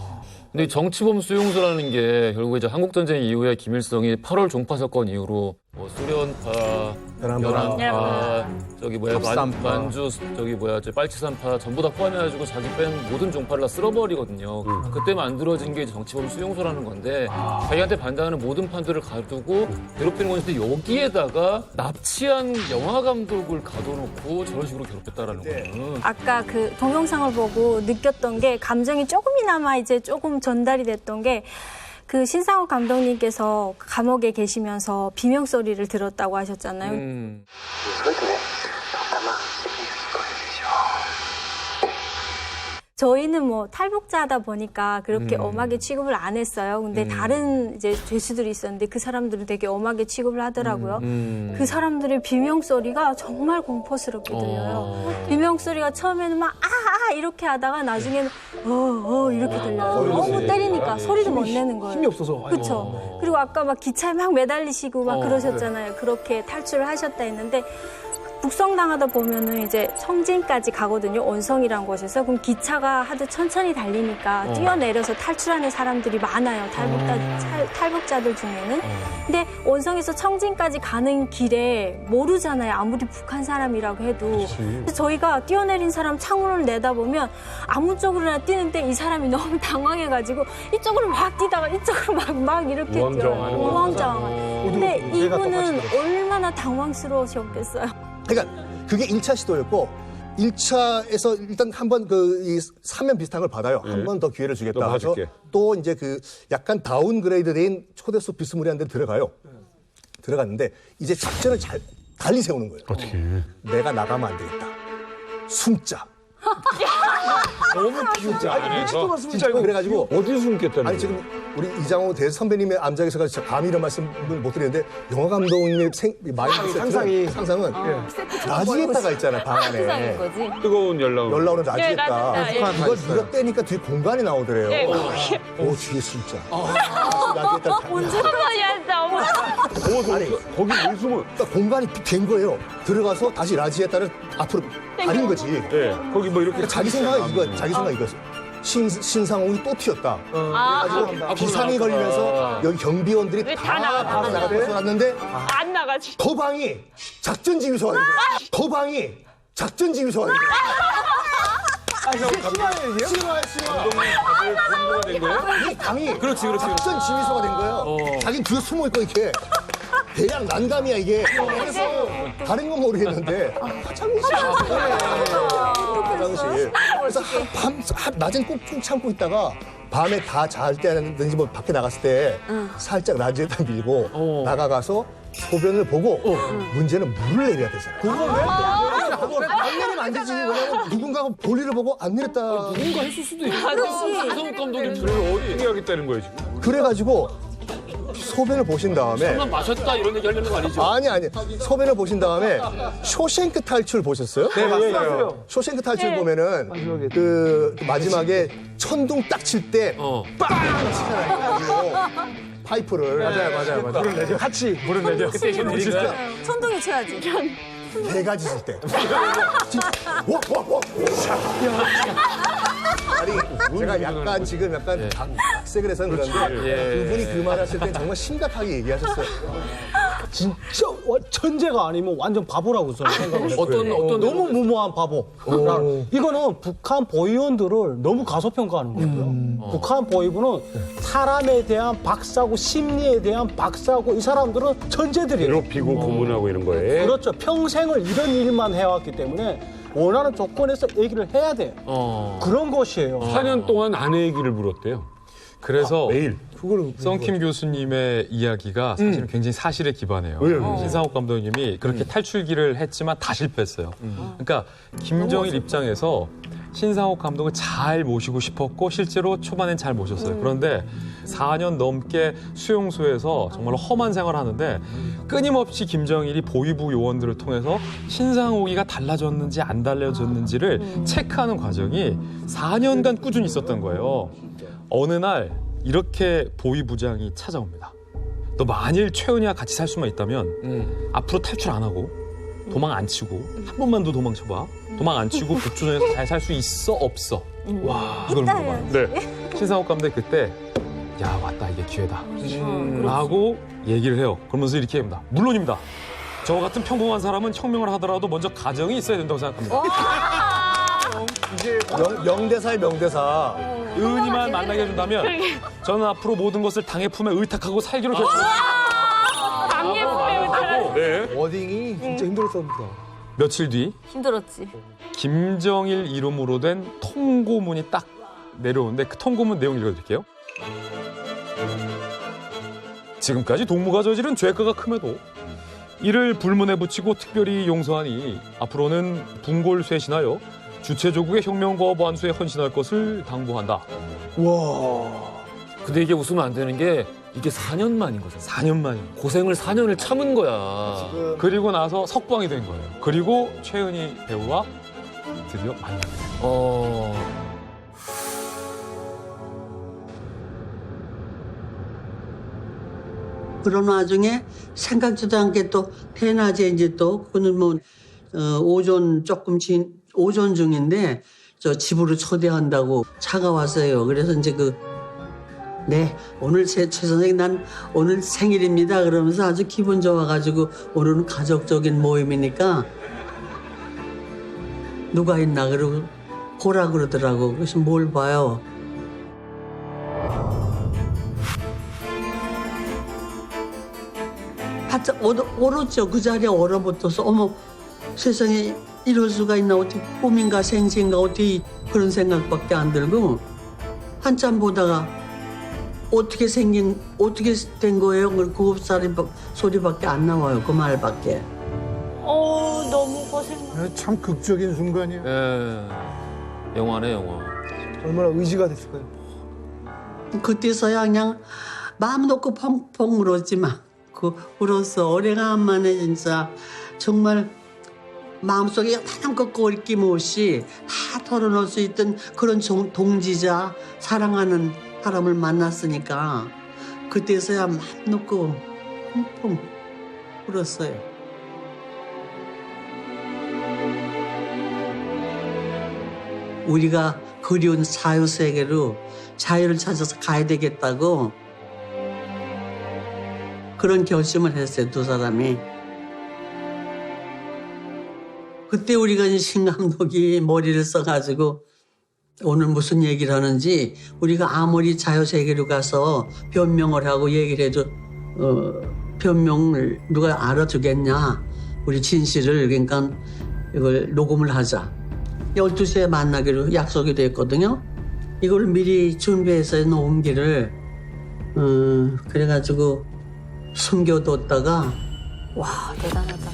근데 정치범 수용소라는 게 결국에 이제 한국전쟁 이후에 김일성이 8월 종파 사건 이후로 뭐 수련파, 연안파, 저기 뭐야 만주, 저기 뭐야 저 빨치산파 전부 다 포함해가지고 자기 뺀 모든 종파를 다 쓸어버리거든요. 그때 만들어진 게 이제 정치범 수용소라는 건데 자기한테 반대하는 모든 판들을 가두고 괴롭히는 건데 여기에다가 납치한 영화 감독을 가둬놓고 저런 식으로 괴롭혔다라는 거는 아까 그 동영상을 보고 느꼈던 게 감정이 조금이나마 이제 조금 전달이 됐던 게 그 신상욱 감독님께서 감옥에 계시면서 비명 소리를 들었다고 하셨잖아요. それでね、たまたま責任がいるでしょ。 저희는 뭐 탈북자다 보니까 그렇게 엄하게 취급을 안 했어요. 근데 다른 이제 죄수들이 있었는데 그 사람들은 되게 엄하게 취급을 하더라고요. 그 사람들의 비명 소리가 정말 공포스럽게 들려요. 비명 소리가 처음에는 막 이렇게 하다가 나중에는 이렇게 들려요. 너무 때리니까 소리도 못 내는 거예요. 힘이 없어서. 그렇죠. 그리고 아까 막 기차에 막 매달리시고 막 그러셨잖아요. 그렇게 탈출을 하셨다 했는데 북송당하다 보면은 이제 청진까지 가거든요. 온성이라는 곳에서. 그럼 기차가 하도 천천히 달리니까 뛰어내려서 탈출하는 사람들이 많아요. 탈북자들 중에는. 근데 온성에서 청진까지 가는 길에 모르잖아요. 아무리 북한 사람이라고 해도. 그래서 저희가 뛰어내린 사람 창문을 내다보면 아무 쪽으로나 뛰는데 이 사람이 너무 당황해가지고 이쪽으로 막 뛰다가 이쪽으로 막 이렇게 뛰어요. 우왕좌왕. 근데 이분은 얼마나 당황스러우셨겠어요. 그러니까 그게 1차 시도였고 1차에서 일단 한번 이 사면 비슷한 걸 받아요. 한 번 더 기회를 주겠다 해서 또 이제 그 약간 다운그레이드된 초대수 비스무리한 데 들어가요. 들어갔는데 이제 작전을 잘 달리 세우는 거예요. 어떻게? 내가 나가면 안 되겠다. 숨자. 너무 귀엽지 않아요? 진짜 그래가지고 어디 숨겠다는 아니 지금 우리 이장호 대 선배님의 암작에서가 진짜 감히 이런 말씀을 못 드리는데 영화 감독님의 상상은 라지에타가 있잖아 방 안에 뜨거운 열 나오는 라지에타 그걸 누가 빼니까 뒤에 공간이 나오더래요. 오 뒤에 숨자. 라지에타 언제 아니 거기 왜 숨어? 그러니까 공간이 된 거예요. 들어가서 다시 라지에타를 앞으로 가린 거지. 네, 거기 뭐 이렇게 자기 생각 이거였어. 신상옥이 또 튀었다. 아. 그래가지고 비상이 걸리면서 여기 경비원들이 왜 다 다 나가서 놨는데 안 나가지. 도방이 작전 지휘소가 된 거야. 도방이 작전 지휘소가 된 거야. 이 방이 작전 지휘소가 된 거예요. 자기 뒤에 숨어 있고 이렇게 대략 난감이야 이게. 그래서 다른 건 모르겠는데 화장실. 그래서 낮엔 꼭 참고 있다가 밤에 다 잘 때든지 뭐 밖에 나갔을 때 살짝 라지에다 밀고 나가가서 소변을 보고 문제는 물을 내려야 되잖아. 그걸 안 내리면 안 되지. 왜냐면 누군가가 볼일을 보고 안 내렸다. 누군가 했을 수도 있고. 신상욱 감독이 그걸 어떻게 하겠다는 거예요 지금? 그래가지고 소변을 보신 다음에 술만 마셨다 이런 얘기 하려는 거 아니죠? 아니 소변을 보신 다음에 쇼생크 탈출 보셨어요? 네, 봤어요. 쇼생크 탈출 보면은 그 마지막에 천둥 딱 칠 때 빵 치잖아요. 파이프를 맞아요. 물을 내죠. 같이 물을 내죠. 그때 이게 내린 거야? 천둥이 쳐야지. 네 가지 쓸 때. 와. 아니 제가 약간 지금 각색을 해서는 그런데 그분이 그 말 하실 때 정말 심각하게 얘기하셨어요. 진짜 천재가 아니면 완전 바보라고 저는 생각을 했어요. 어떤 너무 무모한 바보. 이거는 북한 보위원들을 너무 가소평가하는 거고요. 북한 보위부는 사람에 대한 박사고 심리에 대한 박사고 이 사람들은 천재들이에요. 괴롭히고 고문하고 이런 거에. 그렇죠. 평생을 이런 일만 해왔기 때문에 원하는 조건에서 얘기를 해야 돼요. 그런 것이에요. 4년 동안 아내 얘기를 물었대요. 그래서 매일. 썬킴 교수님의 이야기가 사실은 굉장히 사실에 기반해요. 왜요? 신상옥 감독님이 그렇게 탈출기를 했지만 다 실패했어요. 그러니까 김정일 입장에서 신상옥 감독을 잘 모시고 싶었고 실제로 초반엔 잘 모셨어요. 그런데 4년 넘게 수용소에서 정말로 험한 생활을 하는데 끊임없이 김정일이 보위부 요원들을 통해서 신상옥이가 달라졌는지 안 달라졌는지를 체크하는 과정이 4년간 꾸준히 있었던 거예요. 어느 날 이렇게 보위부장이 찾아옵니다. 너 만일 최은희와 같이 살 수만 있다면 앞으로 탈출 안 하고 도망 안 치고 한 번만 더 도망쳐봐. 도망 안 치고 북조선에서 잘 살 수 있어 없어? 와 이걸 물어봐요. 네. 신상옥 감독이 그때 야 왔다 이게 기회다 라고 얘기를 해요. 그러면서 이렇게 합니다. 물론입니다. 저 같은 평범한 사람은 혁명을 하더라도 먼저 가정이 있어야 된다고 생각합니다. 이제 명대사의 명대사. 은희만 만나게 해준다면 저는 앞으로 모든 것을 당의 품에 의탁하고 살기로 결심했습니다. 당의 품에 의탁하고. 네. 워딩이 진짜 힘들었습니다. 며칠 뒤 힘들었지. 김정일 이름으로 된 통고문이 딱 내려오는데 그 통고문 내용 읽어드릴게요. 지금까지 동무가 저지른 죄가가 큼에도 이를 불문에 붙이고 특별히 용서하니 앞으로는 분골쇄신하여 주체조국의 혁명과 완수에 헌신할 것을 당부한다. 와. 근데 이게 웃으면 안 되는 게 이게 4년 만인 거잖아. 4년 만이에요. 고생을 4년을 참은 거야. 그리고 나서 석방이 된 거예요. 그리고 최은희 배우와 드디어 만나게 돼요. 그런 와중에 생각지도 않게 또 대낮에 이제 또 그거는 뭐 오전 오전 중인데 저 집으로 초대한다고 차가 왔어요. 그래서 이제 네, 오늘 최 선생님 난 오늘 생일입니다. 그러면서 아주 기분 좋아가지고 오늘은 가족적인 모임이니까 누가 있나 그러고 보라 그러더라고. 그래서 뭘 봐요. 바짝 얼었죠. 그 자리에 얼어붙어서 어머 세상에 이럴 수가 있나 어떻게 꿈인가 생시인가 어떻게 그런 생각밖에 안 들고 한참 보다가 어떻게 된 거예요? 그 소리밖에 안 나와요. 그 말밖에. 너무 고생. 참 극적인 순간이에요. 예. 영화네 영화. 얼마나 의지가 됐을까요? 그때서야 그냥 마음 놓고 펑펑 울었지만 울었어. 오래간만에 진짜 정말 마음속에 하나껏 거리낌없이 다 털어놓을 수 있던 그런 동지자 사랑하는 사람을 만났으니까 그때서야 마음 놓고 펑펑 울었어요. 우리가 그리운 자유세계로 자유를 찾아서 가야 되겠다고 그런 결심을 했어요, 두 사람이. 그때 우리가 신 감독이 머리를 써가지고 오늘 무슨 얘기를 하는지 우리가 아무리 자유세계로 가서 변명을 하고 얘기를 해도 변명을 누가 알아주겠냐. 우리 진실을 그러니까 이걸 녹음을 하자. 12시에 만나기로 약속이 됐거든요. 이걸 미리 준비해서 녹음기를 그래가지고 숨겨뒀다가 와 대단하다.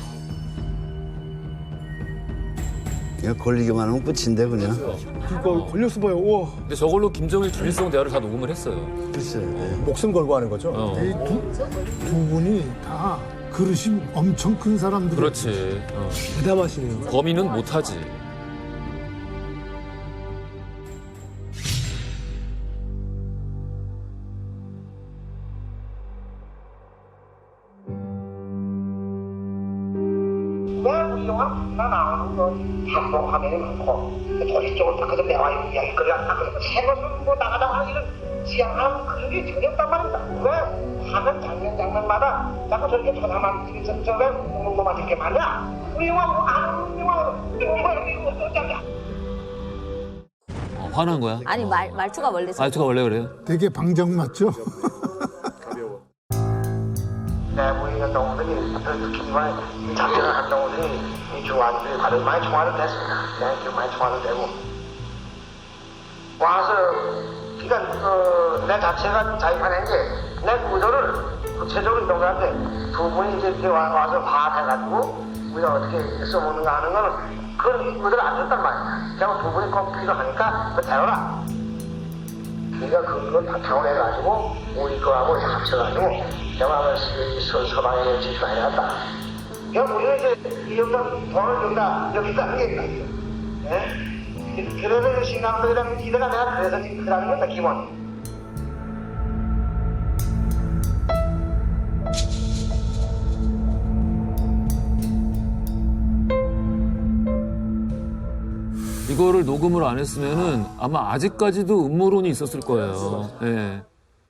그냥 걸리기만 하면 끝인데 그냥. 그거 걸렸어 봐요. 우와. 근데 저걸로 김정일 김일성 대화를 다 녹음을 했어요. 글쎄. 목숨 걸고 하는 거죠. 이 두 분이 다 그릇이 엄청 큰 사람들. 그렇지. 대담하시네요. 범인은 못하지. 우리 영화 나 나오는 거 한복 화면이 많고 도시적으로 바꿔서 내와 이야기 그래 바꿔서 새것은 뭐 나가다 하는 이런 지향하는 그런 게 전혀 없단 말입니다. 왜 화면 장면마다 자꾸 저렇게 쳐다만 저왜 놈놈한 이렇게 말이야. 우리 영화 뭐 아는 영화 이거 어쩌냐. 화난 거야? 아니 말투가 원래 말투가 원래 그래요? 되게 방정 맞죠? 내부인 같은 경우들이 특히만 작전을 한 경우들이 이 중환들이 다들 많이 총알을 냈습니다. 네, 많이 총알을 내고 와서 그러니까 내 자체가 자기판인 게내 구조를 구체적으로 이동하는데 두 분이 이제 와서 파악해가지고 우리가 어떻게 써먹는가 하는 거는 그런 의도를 안 줬단 말이야. 그냥 두 분이 꼭 필요하니까 그거 대어라. 그러니까 그걸 다 타원해가지고 우리 거하고 이제 합쳐가지고 영화를 서방에 제출해야 한다. 그냥 우리는 이제 이 정도 돈을 준다 여기 있다는 게 있다. 예? 그래서 신감독이라는 기대가 내가 그래서 지금 그라는 거다 기본. 이거를 녹음을 안 했으면은 아마 아직까지도 음모론이 있었을 거예요. 예.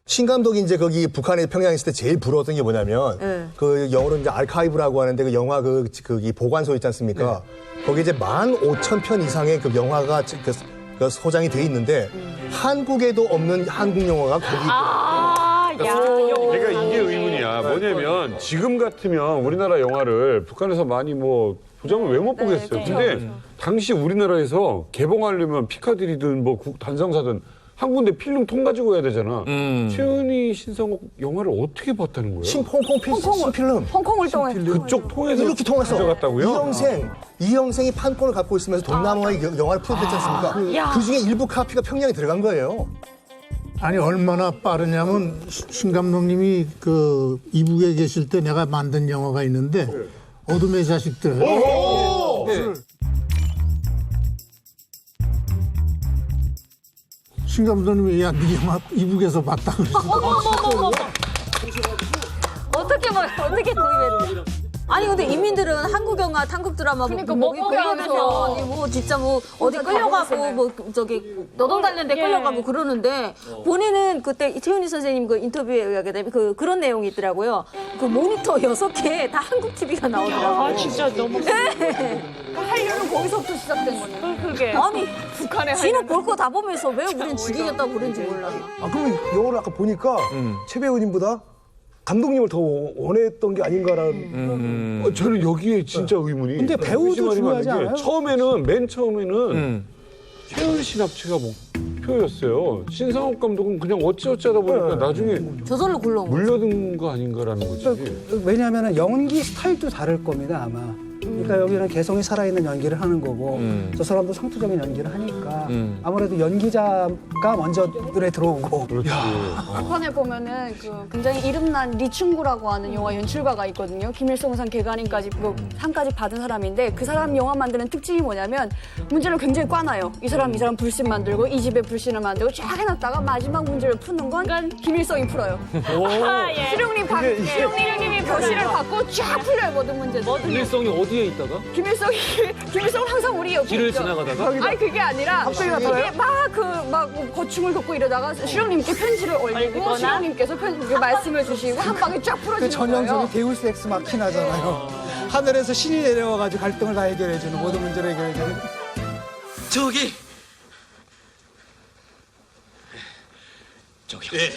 신 감독이 이제 거기 북한에 평양에 있을 때 제일 부러웠던 게 뭐냐면 그 영어로 이제 아카이브라고 하는데 그 영화 그 보관소 있지 않습니까? 거기 이제 15,000편 이상의 그 영화가 그 소장이 돼 있는데 한국에도 없는 한국 영화가 거기 그러니까 이게 의문이야. 뭐냐면 지금 같으면 우리나라 영화를 북한에서 많이 뭐 도장을 왜 못 보겠어요. 근데 당시 우리나라에서 개봉하려면 피카디리든 뭐 단성사든 한 군데 필름 통 가지고 해야 되잖아. 최은희, 신상옥 영화를 어떻게 봤다는 거예요? 홍콩 필름. 홍콩을 통해. 그쪽 통해서 이렇게 통해서 가져갔다고요? 이 형생이 판권을 갖고 있으면서 동남아의 영화를 풀었지 않습니까? 그 중에 일부 카피가 평양에 들어간 거예요. 아니 얼마나 빠르냐면 신 감독님이 그 이북에 계실 때 내가 만든 영화가 있는데 어둠의 자식들. 신 감독님이 야, 네 영화 이북에서 봤다 그랬어. 어떻게 구입했대? 아니 근데 이민들은 한국 영화, 한국 드라마 그러니까 뭐 못 보게 하면서. 뭐 진짜 뭐 어디 끌려가고 뭐 저기 노동 관련돼 끌려가고 그러는데 본인은 그때 최은희 선생님 그 인터뷰에 의하게 되면 그런 내용이 있더라고요. 그 모니터 6개 다 한국 TV가 나오더라고요. 아 진짜 너무. 네. 한류는 거기서부터 시작된 거네. 그게. 아니 북한의 지는 볼 거 다 보면서 왜 우린 죽이겠다고 그런지 몰라. 아 그러면 영화를 아까 보니까 최 배우님보다 감독님을 더 원했던 게 아닌가라는. 저는 여기에 진짜 의문이. 근데 배우도 중요하지 않아요? 맨 처음에는 최은희 씨 납치가 목표였어요. 신상옥 감독은 그냥 어찌어찌하다 보니까 나중에 저절로 굴러온 물려든 거 아닌가라는 거지. 왜냐하면 연기 스타일도 다를 겁니다 아마. 그러니까 여기는 개성이 살아있는 연기를 하는 거고 저 사람도 상투적인 연기를 하니까 아무래도 연기자가 먼저 눈에 들어오고. 북한에 보면은 그 굉장히 이름난 리춘구라고 하는 영화 연출가가 있거든요. 김일성상 개간인까지 그 상까지 받은 사람인데 그 사람 영화 만드는 특징이 뭐냐면 문제를 굉장히 꽈놔요. 이 사람 불신 만들고 이 집에 불신을 만들고 쫙 해놨다가 마지막 문제를 푸는 건 김일성이 풀어요. 예. 수령님이 불신을 받고 쫙 풀려요 모든 문제. 김일성이 어디에 있다가? 김일성은 항상 우리 옆에 길을 있죠. 지나가다가? 아니 그게 아니라 갑자기 나타나요? 이게 막 고충을 겪고 이러다가 수령님께 편지를 올리고 올리거나? 수령님께서 말씀을 주시고 한 방에 쫙 그 풀어지는 전형적인 거예요. 데우스 엑스 마키나잖아요. 하늘에서 신이 내려와가지고 갈등을 다 해결해주는 모든 문제를 해결해주는. 저기요. 예.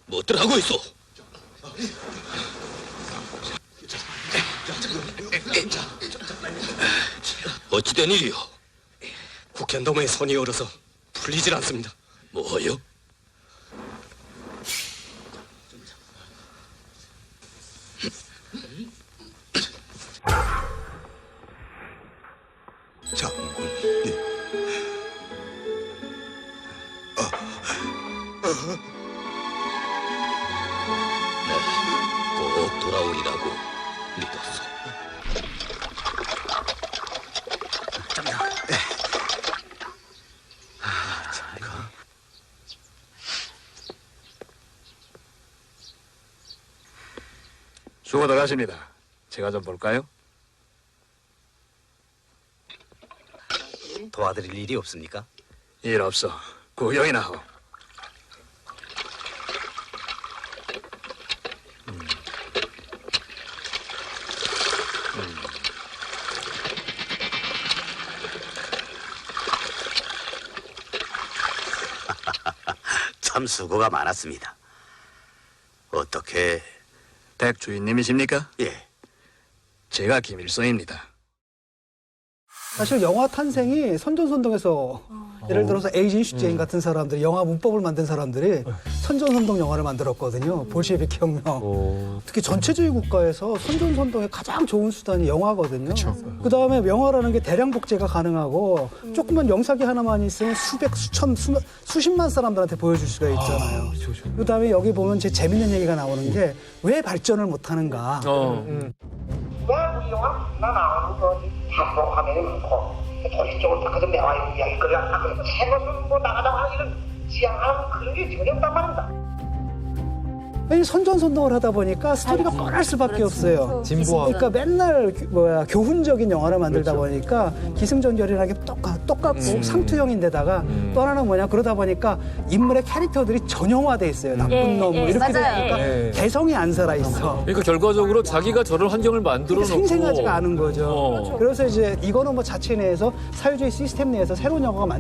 뭐들 하고 있어? 어찌된 일이요? 국현동의 손이 얼어서 풀리질 않습니다. 뭐요? 장군. 꼭 돌아오리라고 믿었어. 수고들 하십니다. 제가 좀 볼까요? 도와드릴 일이 없습니까? 일 없어. 구경이나 하오. 참 수고가 많았습니다. 어떻게? 댁 주인님이십니까? 예. 제가 김일성입니다. 사실 영화 탄생이 선전선동에서 예를 들어서 에이진 슈제인 같은 사람들이 영화 문법을 만든 사람들이 선전선동 영화를 만들었거든요. 볼셰비키 혁명. 특히 전체주의 국가에서 선전선동의 가장 좋은 수단이 영화거든요. 그다음에 영화라는 게 대량 복제가 가능하고 조그만 영상기 하나만 있으면 수백, 수천, 수십만 사람들한테 보여줄 수가 있잖아요. 그다음에 여기 보면 제 재밌는 얘기가 나오는 게 왜 발전을 못하는가. 우리 영화 나 나오는 거 반복 화면이 많고 도시적으로 바꿔서 매화 이야기거리가 다 그래서 새 것은 뭐 나가자고 하는 이런 지향하는 그런 게 전혀 없단 말입니다. 선전선동을 하다 보니까 스토리가 뻔할 수밖에 없어요. 그러니까 맨날 교훈적인 영화를 만들다 보니까 기승전결이라는 게 똑같고 상투형인데다가 또 하나는 뭐냐 그러다 보니까 인물의 캐릭터들이 전형화돼 있어요. 나쁜 놈 이렇게 되니까 개성이 안 살아 있어. 그러니까 결과적으로 자기가 저런 환경을 만들어 놓고 생생하지가 않은 거죠. 그래서 이제 이거는 뭐 자체 내에서 사회주의 시스템 내에서 새로운 영화가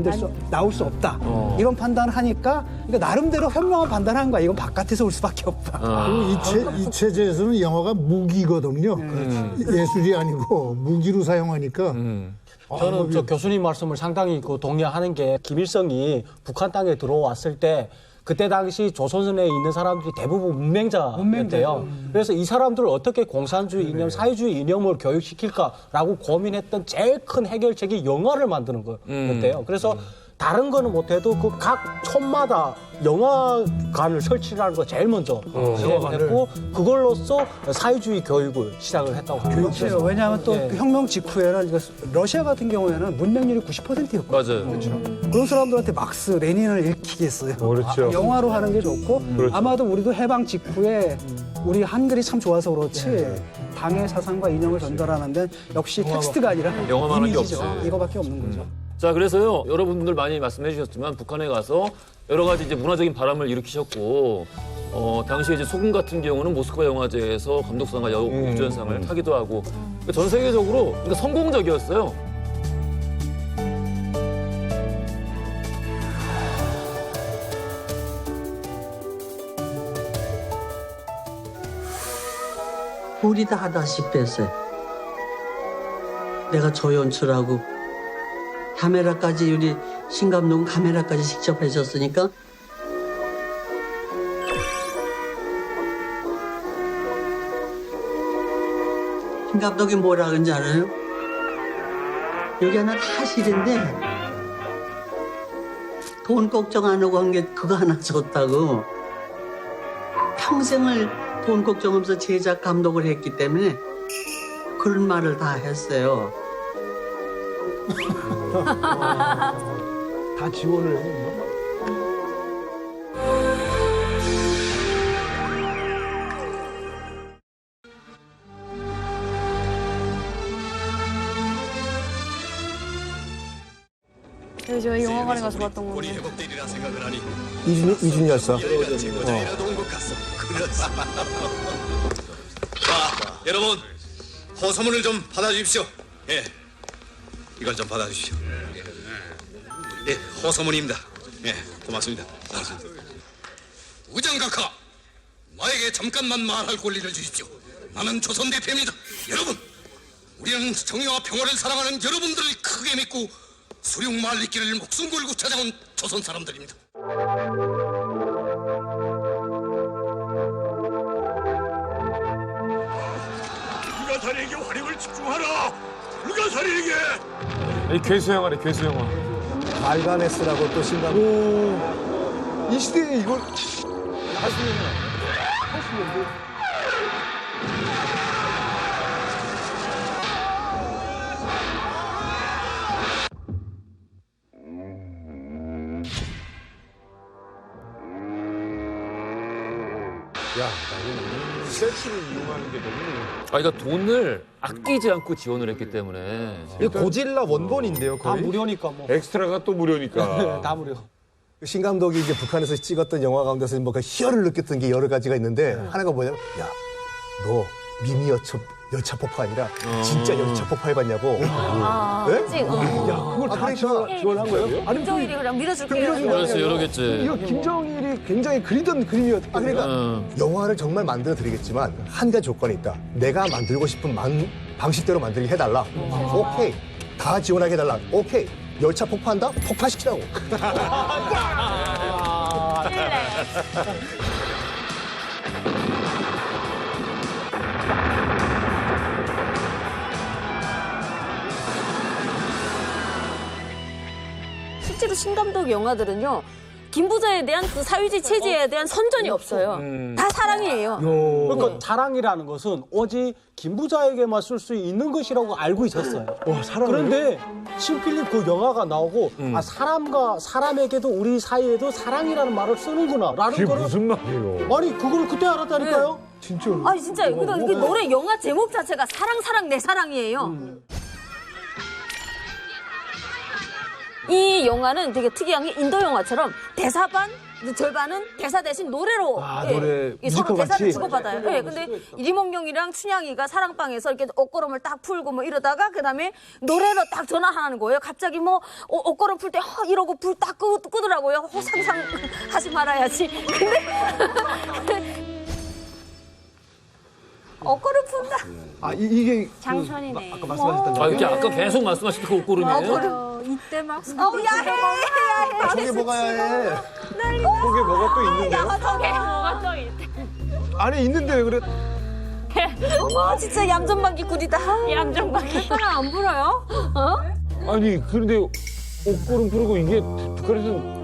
나올 수 없다. 이런 판단을 하니까 그러니까 나름대로 현명한 판단한 거야. 이건 바깥에서 올 수밖에 없다. 그리고 이 체제에서는 영화가 무기거든요. 예술이 아니고 무기로 사용하니까. 저는 저 교수님 말씀을 상당히 동의하는 게 김일성이 북한 땅에 들어왔을 때 그때 당시 조선에 있는 사람들이 대부분 문맹자였대요. 그래서 이 사람들을 어떻게 공산주의 이념, 사회주의 이념을 교육시킬까라고 고민했던 제일 큰 해결책이 영화를 만드는 거였대요. 그래서 다른 거는 못해도 그 각 촌마다 영화관을 설치하는 거 제일 먼저 시작했고 그걸로써 사회주의 교육을 시작을 했다고 합니다. 왜냐하면 또 그 혁명 직후에는 러시아 같은 경우에는 문맹률이 90%였거든요. 맞아요. 그렇죠. 그런 사람들한테 막스, 레닌을 읽히겠어요. 그렇죠. 영화로 하는 게 좋고 그렇죠. 아마도 우리도 해방 직후에 우리 한글이 참 좋아서 그렇지 당의 사상과 이념을 전달하는데 역시 텍스트가 아니라 영화만 하는 게 이미지죠. 없지. 이거밖에 없는 거죠. 자, 그래서요, 여러분들 많이 말씀해 주셨지만, 북한에 가서 여러 가지 이제 문화적인 바람을 일으키셨고, 당시에 이제 소금 같은 경우는 모스크바 영화제에서 감독상과 여우주연상을 타기도 하고, 그러니까 전 세계적으로 그러니까 성공적이었어요. 우리 다 하다시피 했어요. 내가 조연출하고 카메라까지 우리 신 감독은 카메라까지 직접 하셨으니까 신 감독이 뭐라 그런지 알아요? 여기 하나 다 실인데 돈 걱정 안 하고 한 게 그거 하나 좋다고. 평생을 돈 걱정하면서 제작 감독을 했기 때문에 그런 말을 다 했어요. 다 지원을 해. 네, 저희 영화관에 가서 봤던 건데. 이준희 열사. 자, 여러분 호소문을 좀 받아주십시오. 예, 이걸 좀 받아주십시오. 예, 호소문입니다. 예, 고맙습니다. 우장각하, 나에게 잠깐만 말할 권리를 주십시오. 나는 조선 대표입니다. 여러분, 우리는 정의와 평화를 사랑하는 여러분들을 크게 믿고 수륙 말리기를 목숨 걸고 찾아온 조선 사람들입니다. 불가사리에게 화력을 집중하라. 불가사리에게. 이 괴수영화래, 괴수영화. 말가네스라고 또 신감. 이 시대에 이걸 80년대. 야, 나는 셀프를 이용하는 게 너무. 그러니까 돈을 아끼지 않고 지원을 했기 때문에. 이 고질라 원본인데요, 거의. 다 무료니까 뭐. 엑스트라가 또 무료니까. 다 무료. 신 감독이 이제 북한에서 찍었던 영화 가운데서 뭐 그 희열을 느꼈던 게 여러 가지가 있는데 하나가 뭐냐면, 야, 너 미니 열차 폭파 아니라 진짜 열차 폭파 해봤냐고. 네? 그치? 야, 그걸 다 지원한 거예요? 아니, 김정일이 그냥 밀어줄게요. 그래서 이러겠지. 이거 김정일이 굉장히 그리던 그림이었거든요. 그러니까 영화를 정말 만들어 드리겠지만 한 가지 조건이 있다. 내가 만들고 싶은 방식대로 만들게 해달라. 오케이. 다 지원하게 해달라. 오케이. 열차 폭파한다? 폭파시키라고. 실제로 신감독 영화들은요, 김부자에 대한 그 사회주의 체제에 대한 선전이 없어요. 다 사랑이에요. 그러니까 사랑이라는 것은 오직 김부자에게만 쓸 수 있는 것이라고 알고 있었어요. 그런데 신필립 그 영화가 나오고 아, 사람과 사람에게도 우리 사이에도 사랑이라는 말을 쓰는구나 라는 그게 거를 무슨 말이에요? 아니 그걸 그때 알았다니까요. 진짜. 아니 진짜 이게 노래 영화 제목 자체가 사랑 내 사랑이에요. 이 영화는 되게 특이한 게 인도 영화처럼 대사 반 절반은 대사 대신 노래로 노래 서로 뮤지컬 대사를 같이? 주고받아요. 예, 근데 이리몽룡이랑 춘향이가 사랑방에서 이렇게 옷걸음을 딱 풀고 뭐 이러다가 그다음에 노래로 딱 전화하는 거예요. 갑자기 뭐 옷걸음 풀 때 이러고 불 딱 끄더라고요. 상상하지 말아야지. 근데 옷걸음 푼다. 아, 이게 장선이네. 아까 말씀하셨던 거. 이렇게 아까 계속 말씀하신 그 옷걸음이에요? 이때 막. 야해. 저게 뭐가 해. 거기에 뭐가 또 있는데요? 뭐가 또 있대. 안에 있는데 왜 그래? 어머 진짜 얌전방기 꿀이다. 얌전방기. 사랑 안 불어요? 어? 아니, 그런데 옷걸음 부르고 이게 북한에서는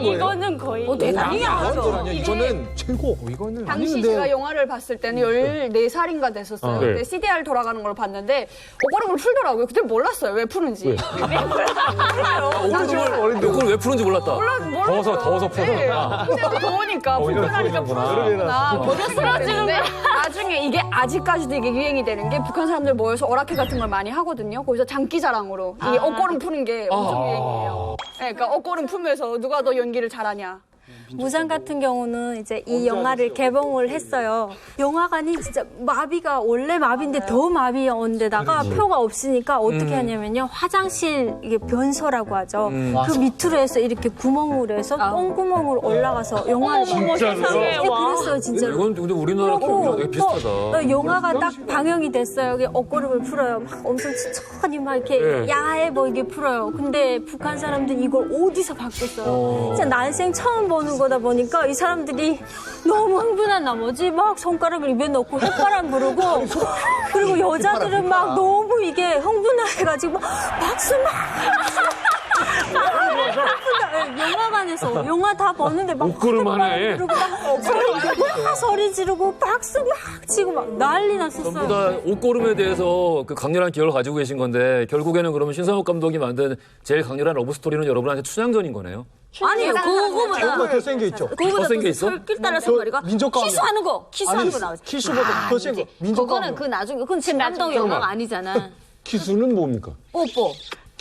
이거는 거의. 대단이야. 이거는 최고. 이거는. 당시 제가 영화를 봤을 때는 14살인가 됐었어요. 네. 그때 CDR 돌아가는 걸 봤는데 옷걸음을 풀더라고요. 그때 몰랐어요. 왜 푸는지. 왜? 옷걸음 왜 푸는지 몰랐다. 더워서 푸는 네. 거야. 그때도 더우니까 불편하니까 풀어주구나. 버렸었는데 나중에 이게 아직까지도 이게 유행이 되는 게 북한 사람들 모여서 오락회 같은 걸 많이 하거든요. 거기서 장기자랑으로 이 옷걸음 푸는 게 엄청 유행이에요. 네, 그러니까 옷걸음 풀면서 누가 더 연기를 잘하냐. 무산 같은 경우는 이제 이 영화를 개봉을 했어요. 영화관이 진짜 마비가 원래 마비인데 더 마비인데다가 표가 없으니까 어떻게 하냐면요. 화장실 이게 변소라고 하죠. 그 밑으로 해서 이렇게 구멍으로 해서 똥구멍으로 올라가서 영화를 진짜로요? 그랬어요, 진짜로. 이건 근데 우리나라 기억이랑 되게 비슷하다. 영화가 딱 방영이 됐어요. 이게 옷걸음을 풀어요. 막 엄청 천천히 막 이렇게 야해 보이게 풀어요. 근데 북한 사람들이 이걸 어디서 봤겠어요. 진짜 난생 처음 보는 거다 보니까 이 사람들이 너무 흥분한 나머지 막 손가락을 입에 넣고 휘바람 부르고 그리고 여자들은 막 너무 이게 흥분해가지고 막 박수 막 영화관에서 영화 다 보는데 막 옷걸음 하나에 부르고 막 소리 지르고 박수 막 치고 막 난리 났었어요. 전부 다 옷걸음에 대해서 그 강렬한 기억을 가지고 계신 건데 결국에는 그러면 신상욱 감독이 만든 제일 강렬한 러브 스토리는 여러분한테 춘향전인 거네요. 아니요, 그거보다 더 센 게 있죠. 더 센 게 있어? 설길따라서 말이가 민족가왕이야. 키스하는 거 나오지. 키스보다 더 센 거. 그거는 그 나중에 그건 신감독 영화가 아니잖아. 키스는 뭡니까? 뽀뽀.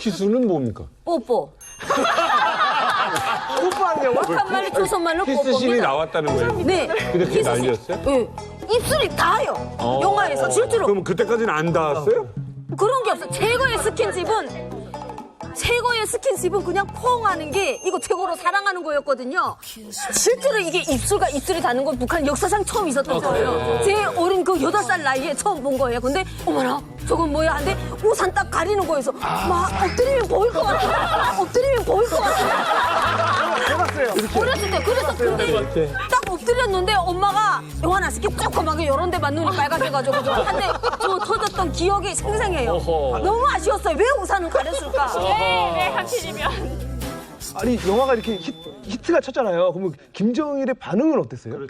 키스는 뭡니까? 뽀뽀. 뽀뽀하는 영화? 한말로 조선말로 뽀뽀. 키스신이 나왔다는 거예요? 네. 그렇게 난리였어요? 네. 입술이 닿아요. 영화에서 실제로. 그럼 그때까지는 안 닿았어요? 그런 게 없어. 최고의 스킨십은 그냥 콩 하는 게 이거 최고로 사랑하는 거였거든요. 실제로 이게 입술이 닿는 건 북한 역사상 처음 있었던 거예요. 제 어린 그 8살 나이에 처음 본 거예요. 근데 어머나 저건 뭐야 한데 우산 딱 가리는 거에서 막 엎드리면 보일 것 같아. 엎드리면 보일 것 같아. 해봤어요. 어렸을 때 그래서 근데 딱 엎드렸는데 엄마가 영화 났을 때 조그맣게 이런 데만 눈이 빨간데가지고 한데 저 터졌던 기억이 생생해요. 너무 아쉬웠어요. 왜 우산을 가렸을까? 왜 하필이면. 아니 영화가 이렇게 히트가 쳤잖아요. 그러면 김정일의 반응은 어땠어요?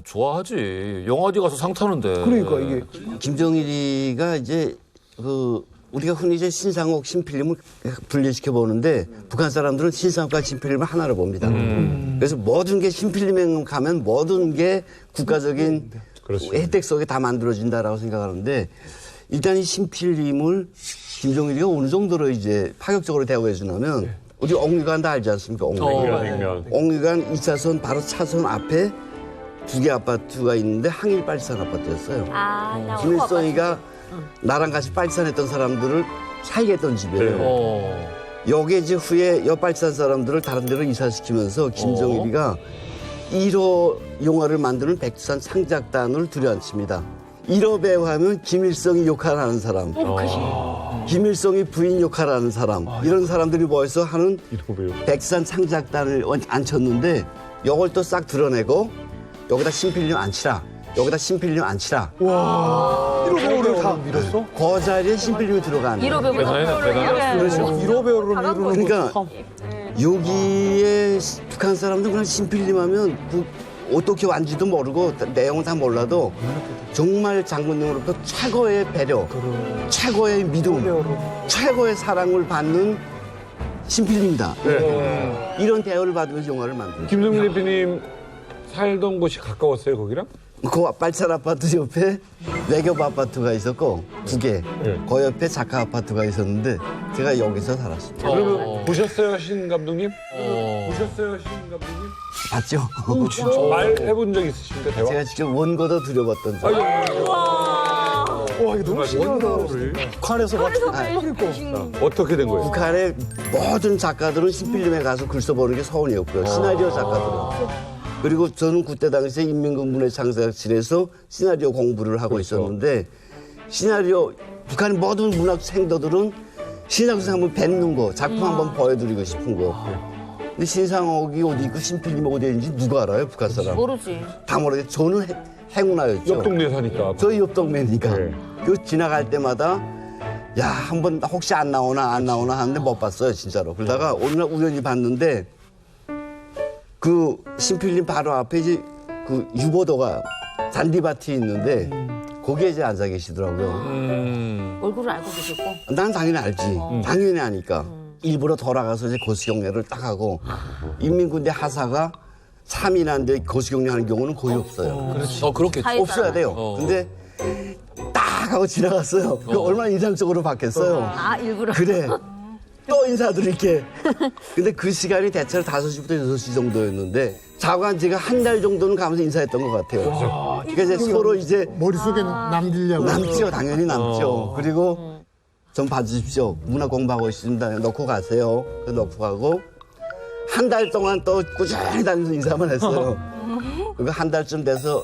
좋아하지. 영화 어디 가서 상 타는데. 그러니까 이게 김정일이가 이제 우리가 흔히 이제 신상옥, 신필름을 분리시켜 보는데 북한 사람들은 신상옥과 신필름을 하나로 봅니다. 그래서 모든 게 신필름에 가면 모든 게 국가적인 혜택 속에 다 만들어진다라고 생각하는데 일단 이 신필름을 김정일이가 어느 정도로 이제 파격적으로 대우해 주냐면 우리 옥류관 다 알지 않습니까? 옥류관 2차선 바로 차선 앞에 2개 아파트가 있는데 항일 빨치산 아파트였어요. 김일성이가 나랑 같이 빨치산했던 사람들을 살게 했던 집이에요. 여기에 이제 후에 여 빨치산 사람들을 다른 데로 이사시키면서 김정일이가 1호 영화를 만드는 백두산 상작단을 들여앉힙니다. 1호 배우 하면 김일성이 역할을 하는 사람, 김일성이 부인 역할을 하는 사람, 이런 사람들이 모여서 하는 백두산 상작단을 앉혔는데 이걸 또 싹 드러내고 여기다 신필름 앉히라. 여기다 신필름 앉히라. 와, 1호 배우를 다 밀었어? 그 자리에 신필름이 들어가는. 1호 배우가 그렇죠. 1호 배우를 미루는 그러니까 여기에 북한 사람들 그냥 신필름 하면 어떻게 왔는지도 모르고 내용은 다 몰라도 정말 장군님으로부터 최고의 배려, 최고의 믿음, 최고의 사랑을 받는 신필름이다. 이런 대우를 받으면서 영화를 만들었어요. 김동민 대표님 살던 곳이 가까웠어요, 거기랑? 그 빨치산 아파트 옆에 외교부 아파트가 있었고 2개. 그 옆에 작가 아파트가 있었는데 제가 여기서 살았습니다. 그러면 보셨어요, 신 감독님? 보셨어요, 신 감독님? 봤죠? 진짜 말해본 적 있으십니까, 대화? 제가 직접 원고도 들여봤던 적. 와, 이거 너무 신기하다. 북한에서 어떻게 된 거예요? 북한의 모든 작가들은 신필름에 가서 글 써보는 게 소원이었고요. 시나리오 작가들은. 그리고 저는 그때 당시에 인민군문예 창작실에서 시나리오 공부를 하고 있었는데 시나리오 북한의 모든 문학 생도들은 신상옥 한번 뵙는 거, 작품 한번 보여드리고 싶은 거. 근데 신상옥이 어디 있고 신필름이 어디 있는지 누가 알아요, 북한 사람? 모르지. 다 모르겠어요. 저는 행운아였죠. 옆 동네 사니까. 저희 옆 동네니까. 그 지나갈 때마다 야, 한번 혹시 안 나오나 하는데 못 봤어요, 진짜로. 그러다가 어느 날 우연히 봤는데 그 신필름 바로 앞에 이제 그 유보도가 잔디밭이 있는데 거기에 이제 앉아 계시더라고요. 얼굴을 알고 계셨고. 난 당연히 알지. 당연히 아니까. 일부러 돌아가서 이제 거시경례를 딱 하고 인민군대 하사가 3인한데 거시경례하는 경우는 거의 없어요. 그렇죠. 그렇겠죠. 없어야 돼요. 근데 딱 하고 지나갔어요. 그 얼마나 인상적으로 봤겠어요. 아, 일부러. 그래. 또 인사드릴게. 근데 그 시간이 대체로 5시부터 6시 정도였는데 자관 제가 한 달 정도는 가면서 인사했던 것 같아요. 그러니까 이제 서로 이제 머릿속에 남기려고. 남죠. 당연히 남죠. 그리고 좀 봐주십시오. 문화 공부하고 있습니다. 넣고 가세요. 그래서 넣고 가고 한 달 동안 또 꾸준히 다니면서 인사만 했어요. 그리고 한 달쯤 돼서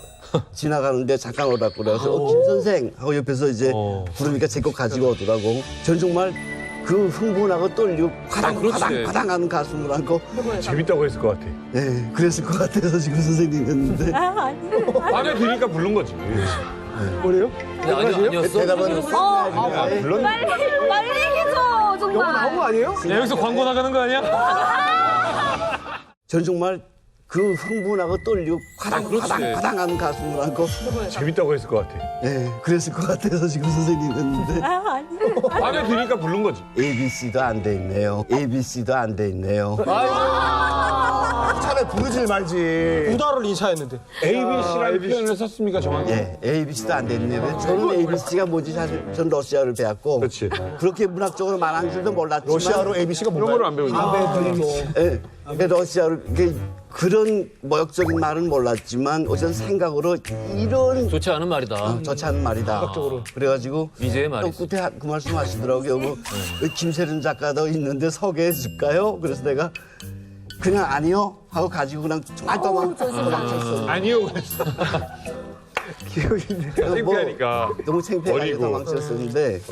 지나가는데 잠깐 오라고 그래서 김 선생 하고 옆에서 이제 부르니까 제 거 가지고 오더라고. 전 정말 그 흥분하고 떨리고 과당 하는 가슴을 안고 재밌다고 했을 것 같아. 네, 그랬을 것 같아서 지금 선생님이었는데. 마음에 드니까 부른 거지. 뭐래요? 아니었어? 대답은 물론 빨리 얘기해줘, 정말. 영화 나온 거 아니에요? 야, 여기서 광고 나가는 거 아니야? 전 정말 그 흥분하고 떨리고 과당 하는 가슴을 안고 재밌다고 했을 것 같아. 네, 그랬을 것 같아서 지금 선생님이었는데. 마음에 드니까 부른 거지. ABC도 안 돼 있네요. ABC도 안 돼 있네요. 차라리 부르질 말지. 우다를 인사했는데. ABC라는 표현을 썼습니까, 정확히? 예, ABC도 안 됐네요. 저는 ABC가 뭔지 사실 전 러시아를 배웠고 그렇지. 그렇게 문학적으로 말하는 줄도 몰랐지만 러시아로 ABC가 뭔가요? 영어를 안 배우니까. 예, 그러니까 러시아로 그런 모욕적인 말은 몰랐지만 어쨌든 생각으로 이런 좋지 않은 말이다. 좋지 않은 말이다. 그래가지고 이제의 말이지. 또 끝에 그 말씀 하시더라고요. 뭐, 김세련 작가도 있는데 소개해 줄까요? 그래서 내가 그냥 아니요 하고 가지고 그냥 정말 도망쳤어. 아니요 그랬어. 기억이 있네. 창피하니까. 너무 창피해가지고 버리고. 도망쳤었는데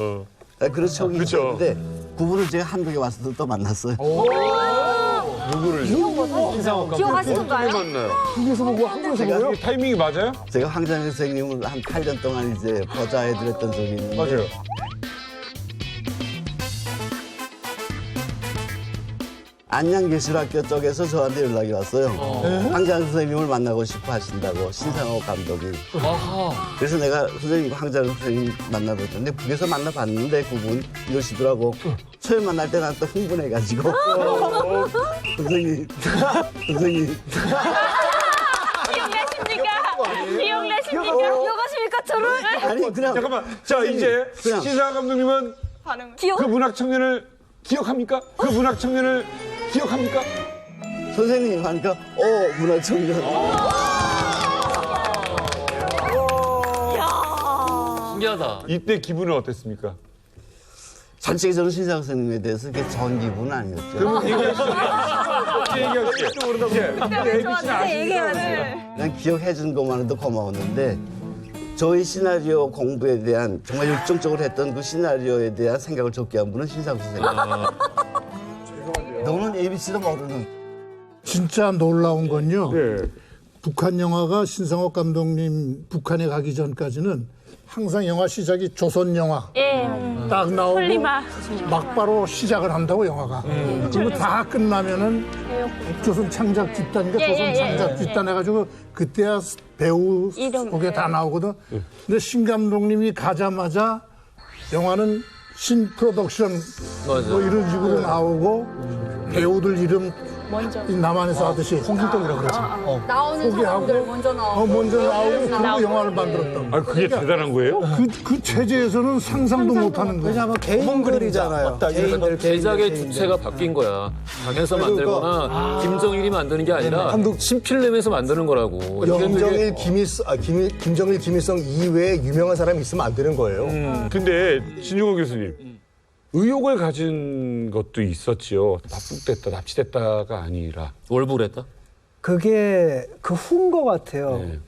그런 적이 그렇죠. 있었는데 그분을 제가 한국에 와서도 또 만났어요. 누구를? 기억하시던가요? 만나요. 한국에서 보고 한국에서 보고요? 타이밍이 맞아요? 제가 황장 선생님을 한 8년 동안 이제 보좌해드렸던 적이 있는데 맞아요. 안양예술학교 쪽에서 저한테 연락이 왔어요. 황장 선생님을 만나고 싶어 하신다고 신상옥 감독이. 그래서 내가 선생님 황장 선생님 만나봤는데 북에서 만나봤는데 그분 이러시더라고. 처음 만날 때 난 또 흥분해가지고 선생님 기억하십니까 저를? 아니 그냥 잠깐만. 자 이제 신상옥 감독님은 그 문학 청년을 기억합니까? 그 문학 청년을 기억합니까? 선생님 하니까 문학 청년. 신기하다. 이때 기분은 어땠습니까? 솔직히 신상옥 선생님에 대해서 그게 좋은 기분은 아니었죠. 그럼 얘기하시죠. 난 기억해 준 것만 해도 고마웠는데 저희 시나리오 공부에 대한 정말 열정적으로 했던 그 시나리오에 대한 생각을 적게 한 분은 신상옥 선생님. 너는 ABC도 모르는. 진짜 놀라운 건요. 네. 북한 영화가 신상옥 감독님 북한에 가기 전까지는 항상 영화 시작이 조선 영화 딱 나오고 폴리마. 막바로 시작을 한다고 영화가. 그리고 다 끝나면은 조선 창작 집단이니까 조선 창작 집단 해가지고 그때야 배우 속에 다 나오거든. 근데 신 감독님이 가자마자 영화는 신 프로덕션 뭐 이런 식으로 나오고 배우들 이름 먼저 남한에서 하듯이 홍길동이라고 그러지. 나오는 사람들 먼저 나오고 먼저 나오고 그리고 영화를 만들었던. 아 그게 대단한 거예요? 그 체제에서는 상상도 못하는 거예요. 왜냐하면 개인글이잖아요. 개인글 제작의 주체가 바뀐 거야. 강에서 만들거나 김정일이 만드는 게 아니라 신필름에서 만드는 거라고. 김정일, 김일성 이외에 유명한 사람이 있으면 안 되는 거예요. 근데 진중권 교수님 의혹을 가진 것도 있었지요. 납북됐다, 납치됐다가 아니라 월북을 했다? 그게 그 후인 것 같아요. 네.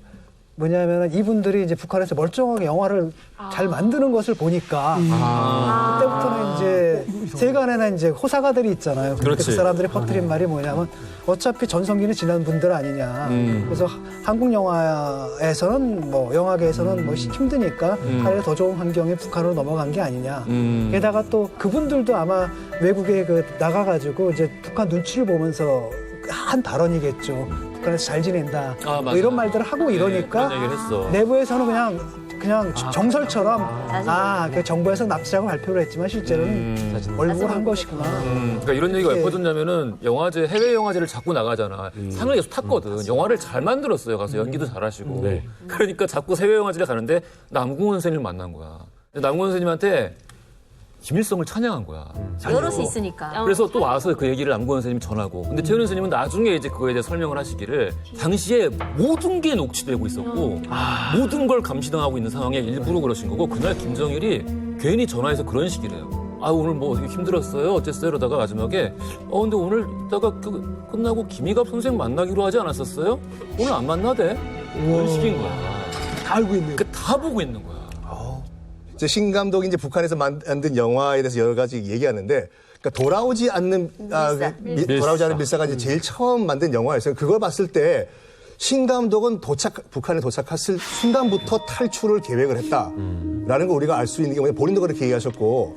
뭐냐면 이분들이 이제 북한에서 멀쩡하게 영화를 잘 만드는 것을 보니까 그때부터는 이제 세간에는 이제 호사가들이 있잖아요. 그렇지. 그 사람들이 퍼뜨린 말이 뭐냐면 어차피 전성기는 지난 분들 아니냐. 그래서 한국 영화에서는 뭐 영화계에서는 뭐 힘드니까 차라리 더 좋은 환경에 북한으로 넘어간 게 아니냐. 게다가 또 그분들도 아마 외국에 나가가지고 이제 북한 눈치를 보면서 한 발언이겠죠. 북한에서 잘 지낸다. 뭐 이런 말들을 하고 이러니까 그런 얘기를 했어. 내부에서는 그냥 정설처럼 그 정부에서 납치라고 발표를 했지만 실제로는 월북을 한 것이구나. 그러니까 이런 얘기가 왜 퍼졌냐면은 영화제 해외 영화제를 자꾸 나가잖아. 상을 계속 탔거든. 영화를 잘 만들었어요. 가서 연기도 잘하시고. 네. 그러니까 자꾸 해외 영화제를 가는데 남궁원 선생님을 만난 거야. 근데 남궁원 선생님한테 김일성을 찬양한 거야. 여럿이 있으니까. 그래서 또 와서 그 얘기를 남궁원 선생님이 전하고. 근데 최은희 선생님은 나중에 이제 그거에 대해 설명을 하시기를 당시에 모든 게 녹취되고 있었고 모든 걸 감시당하고 있는 상황에 일부러 그러신 거고 그날 김정일이 괜히 전화해서 그런 식이래요. 오늘 뭐 어떻게 힘들었어요? 어쨌어요? 이러다가 마지막에 근데 오늘 이따가 끝나고 김희갑 선생 만나기로 하지 않았었어요? 오늘 안 만나대? 그런 식인 거야. 다 알고 있네요. 다 보고 있는 거야. 신 감독이 이제 북한에서 만든 영화에 대해서 여러 가지 얘기하는데, 그러니까 돌아오지 않는 밀사가 이제 제일 처음 만든 영화였어요. 그걸 봤을 때 신 감독은 북한에 도착했을 순간부터 탈출을 계획을 했다라는 거 우리가 알 수 있는 게 뭐냐, 본인도 그렇게 얘기하셨고,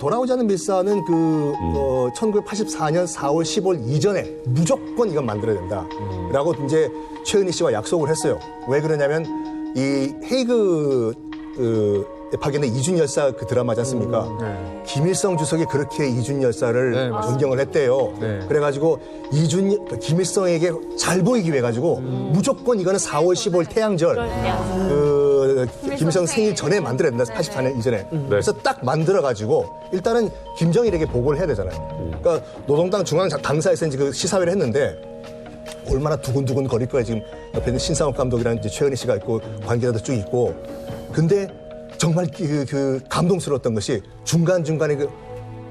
돌아오지 않는 밀사는 1984년 4월 15일 이전에 무조건 이건 만들어야 된다라고 이제 최은희 씨와 약속을 했어요. 왜 그러냐면 이 헤이그 파견된 이준 열사 그 드라마지 않습니까? 김일성 주석이 그렇게 이준 열사를 존경을 했대요. 그래가지고 김일성에게 잘 보이기 위해 가지고 무조건 이거는 4월 15일 태양절 김일성 생일 전에 만들어야 된다. 84년 이전에. 그래서 딱 만들어가지고 일단은 김정일에게 보고를 해야 되잖아요. 그러니까 노동당 중앙 당사에서 이제 그 시사회를 했는데 얼마나 두근두근 거릴 거야. 지금 옆에 있는 신상욱 감독이랑 이제 최은희 씨가 있고 관계자도 쭉 있고. 근데 정말 그 감동스러웠던 것이 중간중간에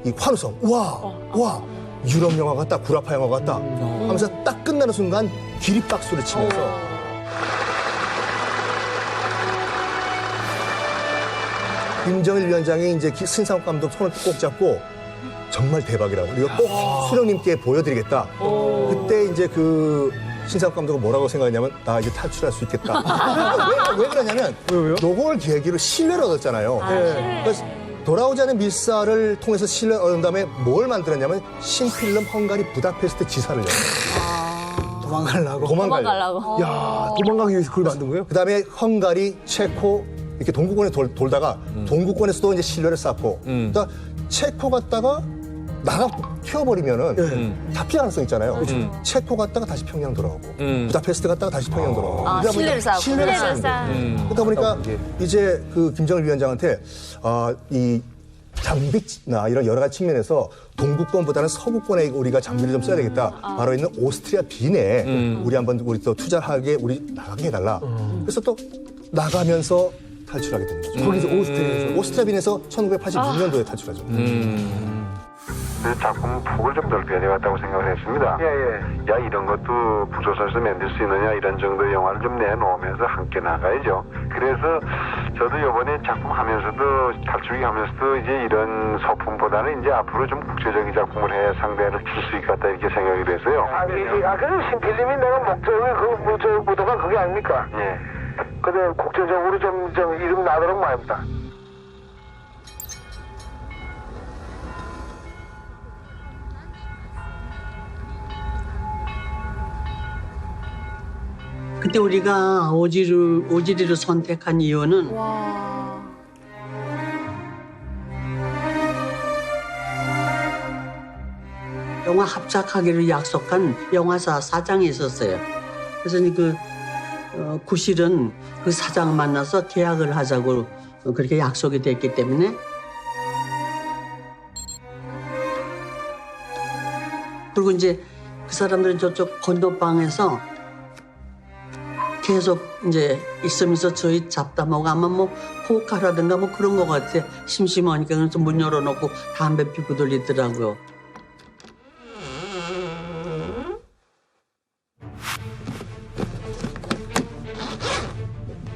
이 환호성. 와, 유럽 영화 같다, 구라파 영화 같다 하면서 딱 끝나는 순간 기립박수를 치면서 김정일 위원장이 이제 신상욱 감독 손을 꼭 잡고 정말 대박이라고. 이거 꼭 수령님께 보여드리겠다. 그때 이제 그 신상욱 감독은 뭐라고 생각했냐면 나 이제 탈출할 수 있겠다. 왜 그러냐면 요걸 계기로 신뢰를 얻었잖아요. 그래서 돌아오지 않은 밀사를 통해서 신뢰를 얻은 다음에 뭘 만들었냐면 신필름 헝가리 부다페스트 지사를 도망가려고. 야, 도망가기 위해서 그걸 만든 거예요? 그 다음에 헝가리, 체코 이렇게 동구권에 돌다가 동구권에서도 이제 신뢰를 쌓고 그러니까 체코 갔다가 튀어버리면은 잡힐 가능성 있잖아요. 체코 갔다가 다시 평양 돌아오고 부다페스트 갔다가 다시 평양 돌아오고. 신뢰를 쌓고. 그러다 보니까 이제 그 김정일 위원장한테 이 장비나 이런 여러 가지 측면에서 동구권보다는 서구권에 우리가 장비를 좀 써야 되겠다. 바로 있는 오스트리아 빈에 우리 또 투자하게 우리 나가게 해달라. 그래서 또 나가면서 탈출하게 되는 거죠. 거기서 오스트리아 빈에서 1986년도에 탈출하죠. 그 작품 폭을 좀 넓혀야 되겠다고 생각을 했습니다. 야, 이런 것도 부조선에서 만들 수 있느냐 이런 정도의 영화를 좀 내놓으면서 함께 나가야죠. 그래서 저도 이번에 작품 하면서도 탈출기 하면서도 이제 이런 소품보다는 이제 앞으로 좀 국제적인 작품을 해 상대를 칠 수 있겠다 이렇게 생각이 돼서요. 그래서 신필름이 내가 목적이 저 의도가 그게 아닙니까? 근데 국제적으로 좀 이름 나도록 말입니다. 그때 우리가 오지리를 선택한 이유는 영화 합작하기로 약속한 영화사 사장이 있었어요. 그래서 그 구실은 그 사장 만나서 계약을 하자고 그렇게 약속이 됐기 때문에 그리고 이제 그 사람들은 저쪽 건너방에서 계속 이제 있으면서 저희 잡담하고 아마 뭐 호흡하라든가 뭐 그런 것 같아. 심심하니까 그래서 문 열어놓고 담배 피고 돌리더라고요.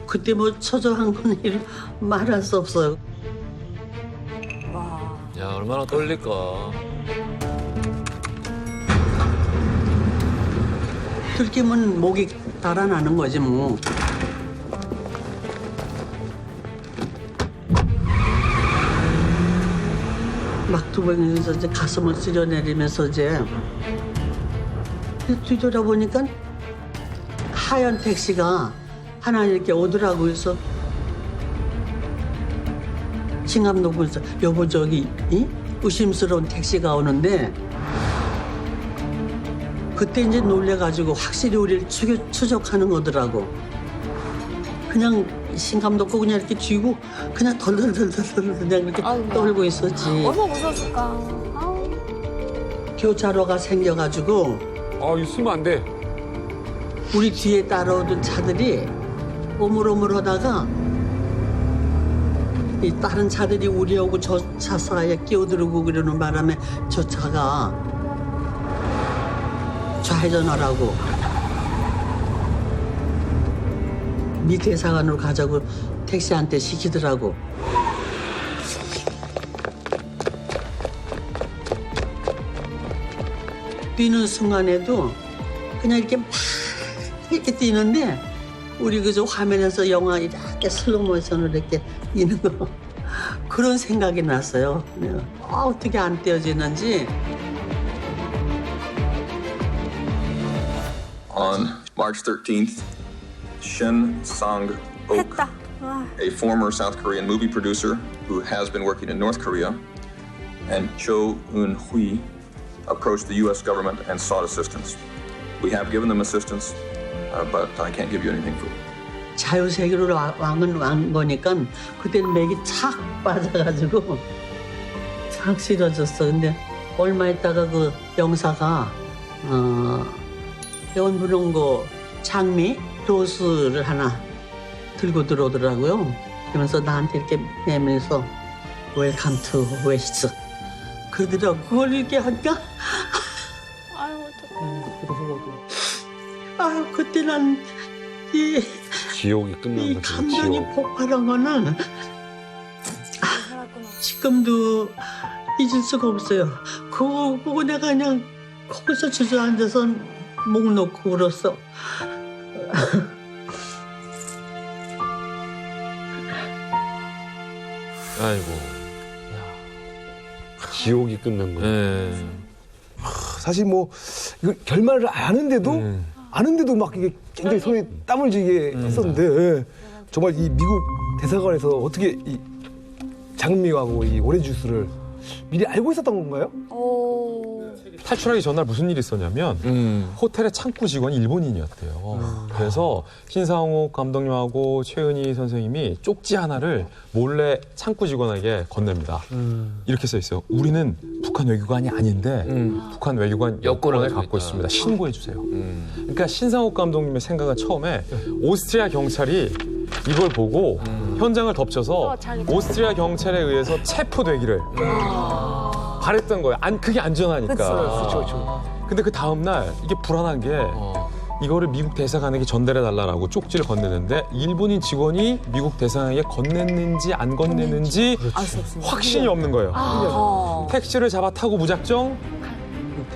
그때 뭐 처절한 건 말할 수 없어요. 야, 얼마나 떨릴까. 들키면 목이 달아나는 거지 뭐. 막두번에서 이제 가슴을 쓸어내리면서 이제 뒤돌아보니까 하얀 택시가 하나 이렇게 오더라고. 그래서 신감독 보면서 여보 저기 의심스러운 택시가 오는데 그때 이제 놀래가지고 확실히 우리를 추적하는 거더라고. 그냥 신감독고 그냥 이렇게 쥐고 그냥 덜덜덜덜 그냥 이렇게 떨고 있었지. 얼마나 무서웠을까. 교차로가 생겨가지고 있으면 안 돼. 우리 뒤에 따라오던 차들이 오물오물하다가 이 다른 차들이 우리하고 저 차 사이에 끼어들고 그러는 바람에 저 차가 좌회전하라고 미 대사관으로 가자고 택시한테 시키더라고. 뛰는 순간에도 그냥 이렇게 막 이렇게 뛰는데 우리 그저 화면에서 영화 이렇게 슬로우 모션으로 이렇게 뛰는 거 그런 생각이 났어요. 어떻게 안 떼어지는지. On March 13th, Shin Sang-ok a former South Korean movie producer who has been working in North Korea, and Cho Eun-hui approached the U.S. government and sought assistance. We have given them assistance, but I can't give you anything for it. 자유세계로 왕은 거니까 그때는 맥이 착 빠져가지고 착 싫어졌어. 근데 얼마 있다가 그 영사가 연분홍고 장미 로스를 하나 들고 들어오더라고요. 그러면서 나한테 이렇게 내면서 웰컴 투 웨스트 그러더라고. 그걸 이렇게 하니까 아유 어떡해. 아유 그때 난 이 지옥이 끝난 거죠. 감정이 폭발한 거는 지금도 잊을 수가 없어요. 그거 보고 내가 그냥 거기서 주저앉아서 목 놓고 울었어. 아이고. 지옥이 끝난 거예요. 사실 뭐 이거 결말을 아는데도 막 이게 굉장히 손에 땀을 쥐게 했었는데 예. 정말 이 미국 대사관에서 어떻게 이 장미하고 이 오렌지 주스를 미리 알고 있었던 건가요? 탈출하기 전날 무슨 일이 있었냐면 호텔의 창구 직원이 일본인이었대요. 그래서 신상옥 감독님하고 최은희 선생님이 쪽지 하나를 몰래 창구 직원에게 건넵니다. 이렇게 써 있어요. 우리는 북한 외교관이 아닌데 북한 외교관 여권을 갖고 있습니다. 신고해 주세요. 그러니까 신상옥 감독님의 생각은 처음에 오스트리아 경찰이 이걸 보고 현장을 덮쳐서 오스트리아 경찰에 의해서 체포되기를 바랬던 거예요. 그게 안전하니까. 그렇죠. 근데 그 다음날 이게 불안한 게 이거를 미국 대사관에게 전달해달라고 쪽지를 건네는데 일본인 직원이 미국 대사관에게 건넸는지 안 건넸는지 확신이 없는 거예요. 택시를 잡아 타고 무작정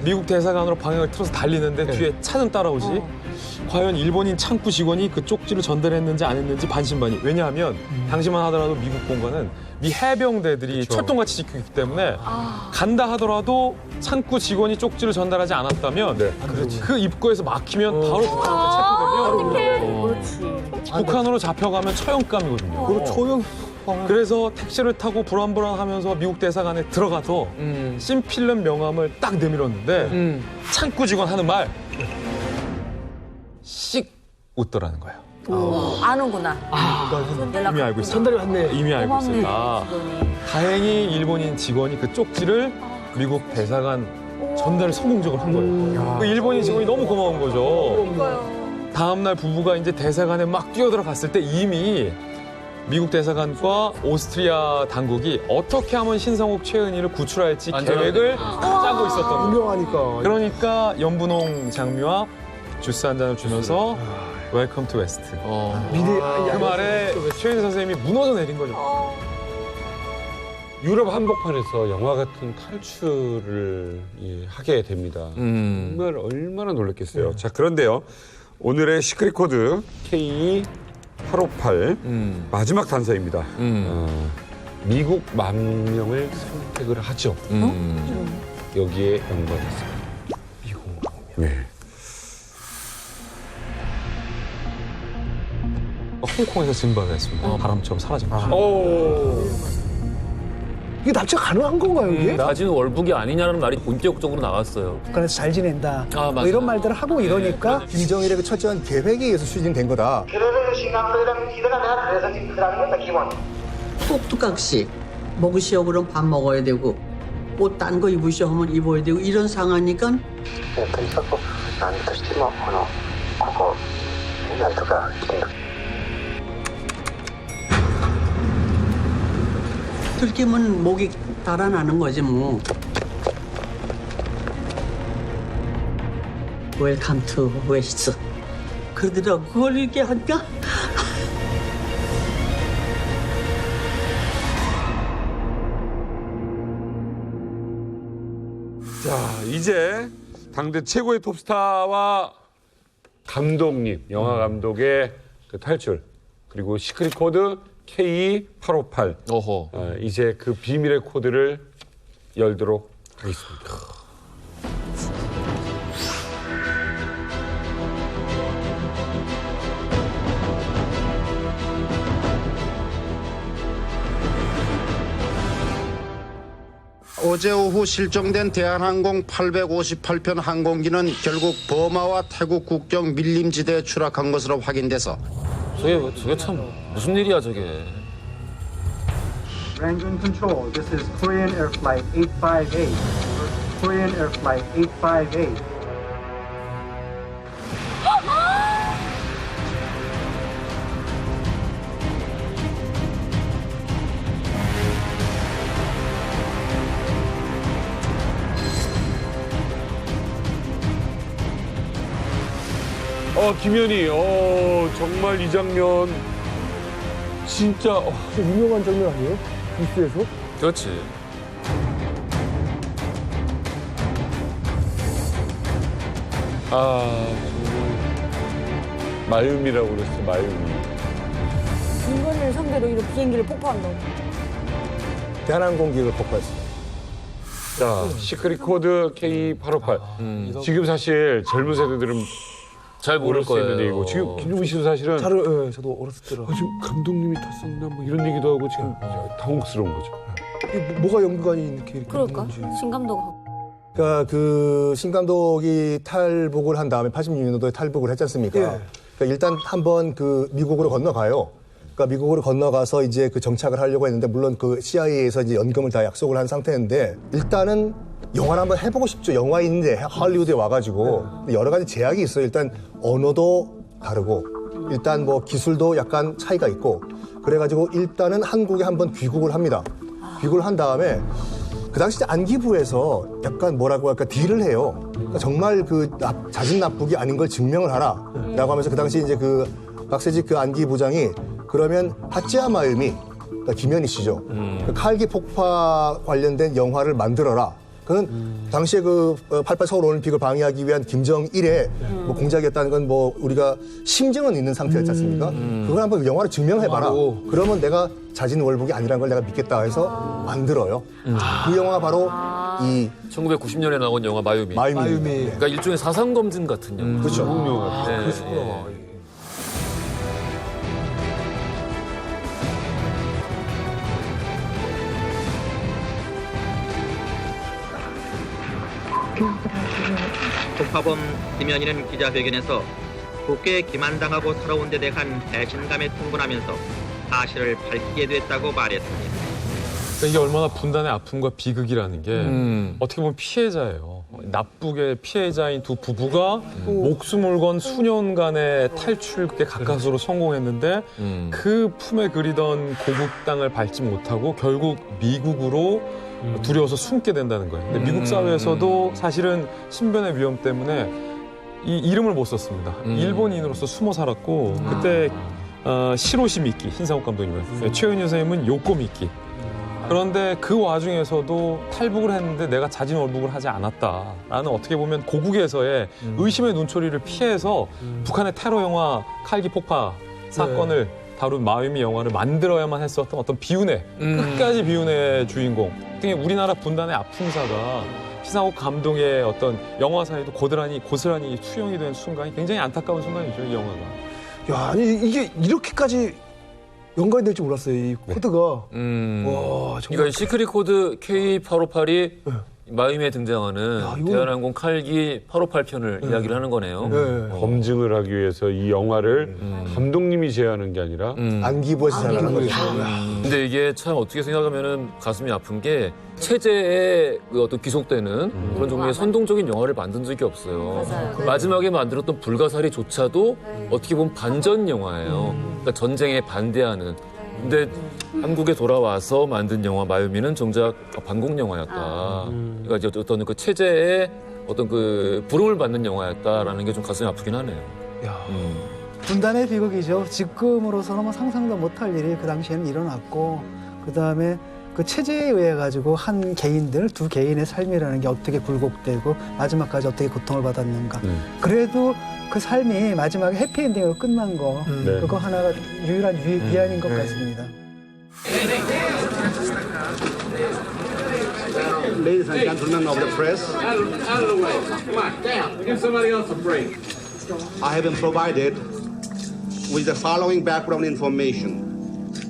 미국 대사관으로 방향을 틀어서 달리는데 뒤에 차는 따라오지. 과연 일본인 창구 직원이 그 쪽지를 전달했는지 안 했는지 반신반의. 왜냐하면 당시만 하더라도 미국 본관은 미 해병대들이 철통같이 지키고 있기 때문에 간다 하더라도 창구 직원이 쪽지를 전달하지 않았다면 그 입구에서 막히면 바로 북한으로 체포되면 북한으로 잡혀가면 처형감이거든요. 처형. 그래서 택시를 타고 불안불안하면서 미국 대사관에 들어가서 신필름 명함을 딱 내밀었는데 창구 직원 하는 말 씩 웃더라는 거예요. 아는구나. 이미 알고 있어요. 전달이 왔네. 이미 알고 있어요. 다행히 일본인 직원이 그 쪽지를 미국 대사관 전달을 성공적으로 한 거예요. 그 일본인 직원이 너무 고마운 거죠. 다음날 부부가 이제 대사관에 막 뛰어들어 갔을 때 이미 미국 대사관과 오스트리아 당국이 어떻게 하면 신상옥 최은희를 구출할지 계획을 짜고 있었던 거예요. 유명하니까. 그러니까 연분홍 장미와 주스 한 잔을 주면서 웰컴 투 웨스트. 그 말에 최은희 선생님이 무너져 내린 거죠. 유럽 한복판에서 영화 같은 탈출을 하게 됩니다. 정말 얼마나 놀랐겠어요. 자, 그런데요. 오늘의 시크릿 코드 K858 마지막 단서입니다. 미국 망명을 선택을 하죠. 여기에 연관이 있습니다. 미국 망명. 네. 홍콩에서 증발했습니다. 바람처럼 사라진 거죠. 이게 납치가 가능한 건가요, 이게? 자진은 월북이 아니냐는 말이 본격적으로 나왔어요. 북한에서 잘 지낸다. 뭐 맞아요. 이런 말들을 하고 이러니까 김정일의 그 철저한 계획에 의해서 추진된 거다. 그래서 싱가포르랑 이들가 내가 그래서 지금 그러는 거다 기본. 똑똑각시 먹으시오 그럼 밥 먹어야 되고 옷 딴 거 입으시오 하면 입어야 되고 이런 상황이니까 とにかく何としてもここなんとか金額 들키면 목이 달아나는 거지 뭐. 웰컴 투 웨스트 그러더라고. 그걸 이렇게 하니까 자, 이제 당대 최고의 톱스타와 감독님, 영화 감독의 그 탈출, 그리고 시크릿 코드 K858. 이제 그 비밀의 코드를 열도록 하겠습니다. 어제 오후 실종된 대한항공 858편 항공기는 결국 버마와 태국 국경 밀림지대에 추락한 것으로 확인돼서 저게 참 무슨 일이야 저게. Rangoon Control, this is Korean Air Flight 858. Korean Air Flight 858. 김현희, 정말 이 장면 진짜 유명한 장면 아니에요? 뉴스에서? 그렇지. 마유미라고 그랬어, 마유미. 중간을 상대로 이런 비행기를 폭파한다고. 대한항공기를 폭파했습니다. 자, 시크릿 코드 K858. 지금 사실 젊은 세대들은 잘 모를 수 있는 거예요. 얘기고 지금 김종민 씨도 사실은 저도 어렸을 때라. 지금 감독님이 탔었나 뭐 이런 얘기도 하고 지금 당혹스러운 거죠. 이게 뭐가 연관이 이렇게 그럴까? 신감독. 그러니까 그 신감독이 탈북을 한 다음에 86년도에 탈북을 했지 않습니까? 예. 그러니까 일단 한번 그 미국으로 건너가요. 그러니까 미국으로 건너가서 이제 그 정착을 하려고 했는데 물론 그 CIA에서 이제 연금을 다 약속을 한 상태인데 일단은 영화를 한번 해보고 싶죠. 영화인데 할리우드에 와가지고 여러 가지 제약이 있어요. 일단 언어도 다르고 일단 뭐 기술도 약간 차이가 있고 그래가지고 일단은 한국에 한번 귀국을 합니다. 귀국을 한 다음에 그 당시 안기부에서 약간 뭐라고 할까 딜을 해요. 그러니까 정말 그 자진 납북이 아닌 걸 증명을 하라라고 하면서 그 당시 이제 그 박세직 그 안기부장이 그러면 하찌아 마유미 그러니까 김현희 씨죠. 그 칼기 폭파 관련된 영화를 만들어라. 그는 당시에 그 88 서울 올림픽을 방해하기 위한 김정일의 뭐 공작이었다는 건 뭐 우리가 심증은 있는 상태였지 않습니까? 그걸 한번 영화로 증명해봐라. 그러면 내가 자진월북이 아니라는 걸 내가 믿겠다 해서 만들어요. 그 영화가 바로 이 1990년에 나온 영화 마유미. 그러니까 일종의 사상 검증 같은 영화. 그렇죠. 네. 폭파범 김현희는 기자회견에서 국회에 기만당하고 살아온 데 대한 배신감에 충분하면서 사실을 밝히게 됐다고 말했습니다. 그러니까 이게 얼마나 분단의 아픔과 비극이라는 게 어떻게 보면 피해자예요. 납북의 피해자인 두 부부가 목숨을 건 수년간의 탈출에 가까스로 성공했는데 그 품에 그리던 고국 땅을 밟지 못하고 결국 미국으로 두려워서 숨게 된다는 거예요. 근데 미국 사회에서도 사실은 신변의 위험 때문에 이 이름을 못 썼습니다. 일본인으로서 숨어 살았고 그때 시로시 미키, 신상욱 감독님은 최은희 선생님은 요코 미키. 그런데 그 와중에서도 탈북을 했는데 내가 자진월북을 하지 않았다라는 어떻게 보면 고국에서의 의심의 눈초리를 피해서 북한의 테러 영화 칼기 폭파 사건을 다룬 마유미 영화를 만들어야만 했었던 어떤 비운의 끝까지 비운의 주인공. 특히 우리나라 분단의 아픔사가 신상욱 감독의 어떤 영화사에도 고스란히 수용이 된 순간이 굉장히 안타까운 순간이죠, 이 영화가. 야, 아니 이게 이렇게까지 연관이 될 줄 몰랐어요. 이 코드가. 와, 정말. 그러니까 시크릿 코드 K858이 마유미에 등장하는 대한항공 칼기 858편을 이야기를 하는 거네요. 검증을 하기 위해서 이 영화를 감독님이 제안한 게 아니라 안기부에서 제안한 거죠. 근데 이게 참 어떻게 생각하면은 가슴이 아픈 게 체제에 어떤 귀속되는 그런 종류의 선동적인 영화를 만든 적이 없어요. 마지막에 만들었던 불가사리조차도 어떻게 보면 반전 영화예요. 그러니까 전쟁에 반대하는. 근데 한국에 돌아와서 만든 영화 마유미는 정작 반공 영화였다. 그러니까 이제 어떤 그 체제에 어떤 그 부름을 받는 영화였다라는 게 좀 가슴이 아프긴 하네요. 분단의 비극이죠. 지금으로서는 뭐 상상도 못할 일이 그 당시에는 일어났고, 그 다음에 그 체제에 의해 가지고 한 개인들, 두 개인의 삶이라는 게 어떻게 굴곡되고 마지막까지 어떻게 고통을 받았는가. 그래도 그 삶이 마지막에 해피엔딩으로 끝난 거, 그거 하나가 유일한 위안인 것 같습니다. Ladies and gentlemen of the press, out of the way. Come on, down. Give somebody else a break. I have been provided with the following background information.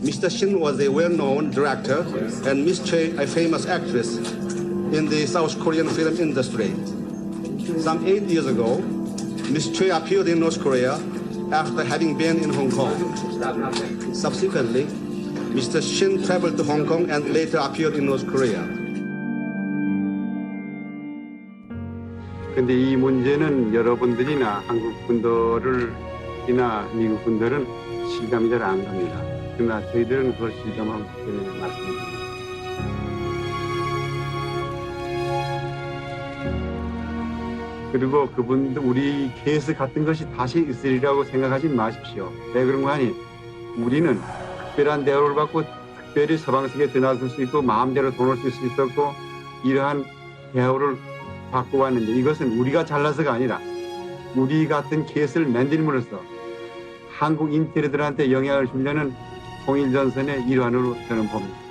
Mr. Shin was a well-known director and Ms. Choi a famous actress. in the South Korean film industry. Some 8 years ago, Ms. Choi appeared in North Korea after having been in Hong Kong. Subsequently, Mr. Shin traveled to Hong Kong and later appeared in North Korea. 근데 이 문제는 여러분들이나 한국 분들이나 미국 분들은 실감이 잘 안 갑니다. 그러나 저희들은 그걸 실감하고 있기 때문에 말씀드립니다. 그리고 그분들 우리 케이스 같은 것이 다시 있으리라고 생각하지 마십시오. 왜 그런 거 아니? 우리는 특별한 대우를 받고 특별히 서방식에 드나들 수 있고 마음대로 돈을 쓸 수 있었고 이러한 대우를 받고 왔는데 이것은 우리가 잘나서가 아니라 우리 같은 케이스를 만들므로써 한국 인테리어들한테 영향을 주려는 통일전선의 일환으로 저는 봅니다.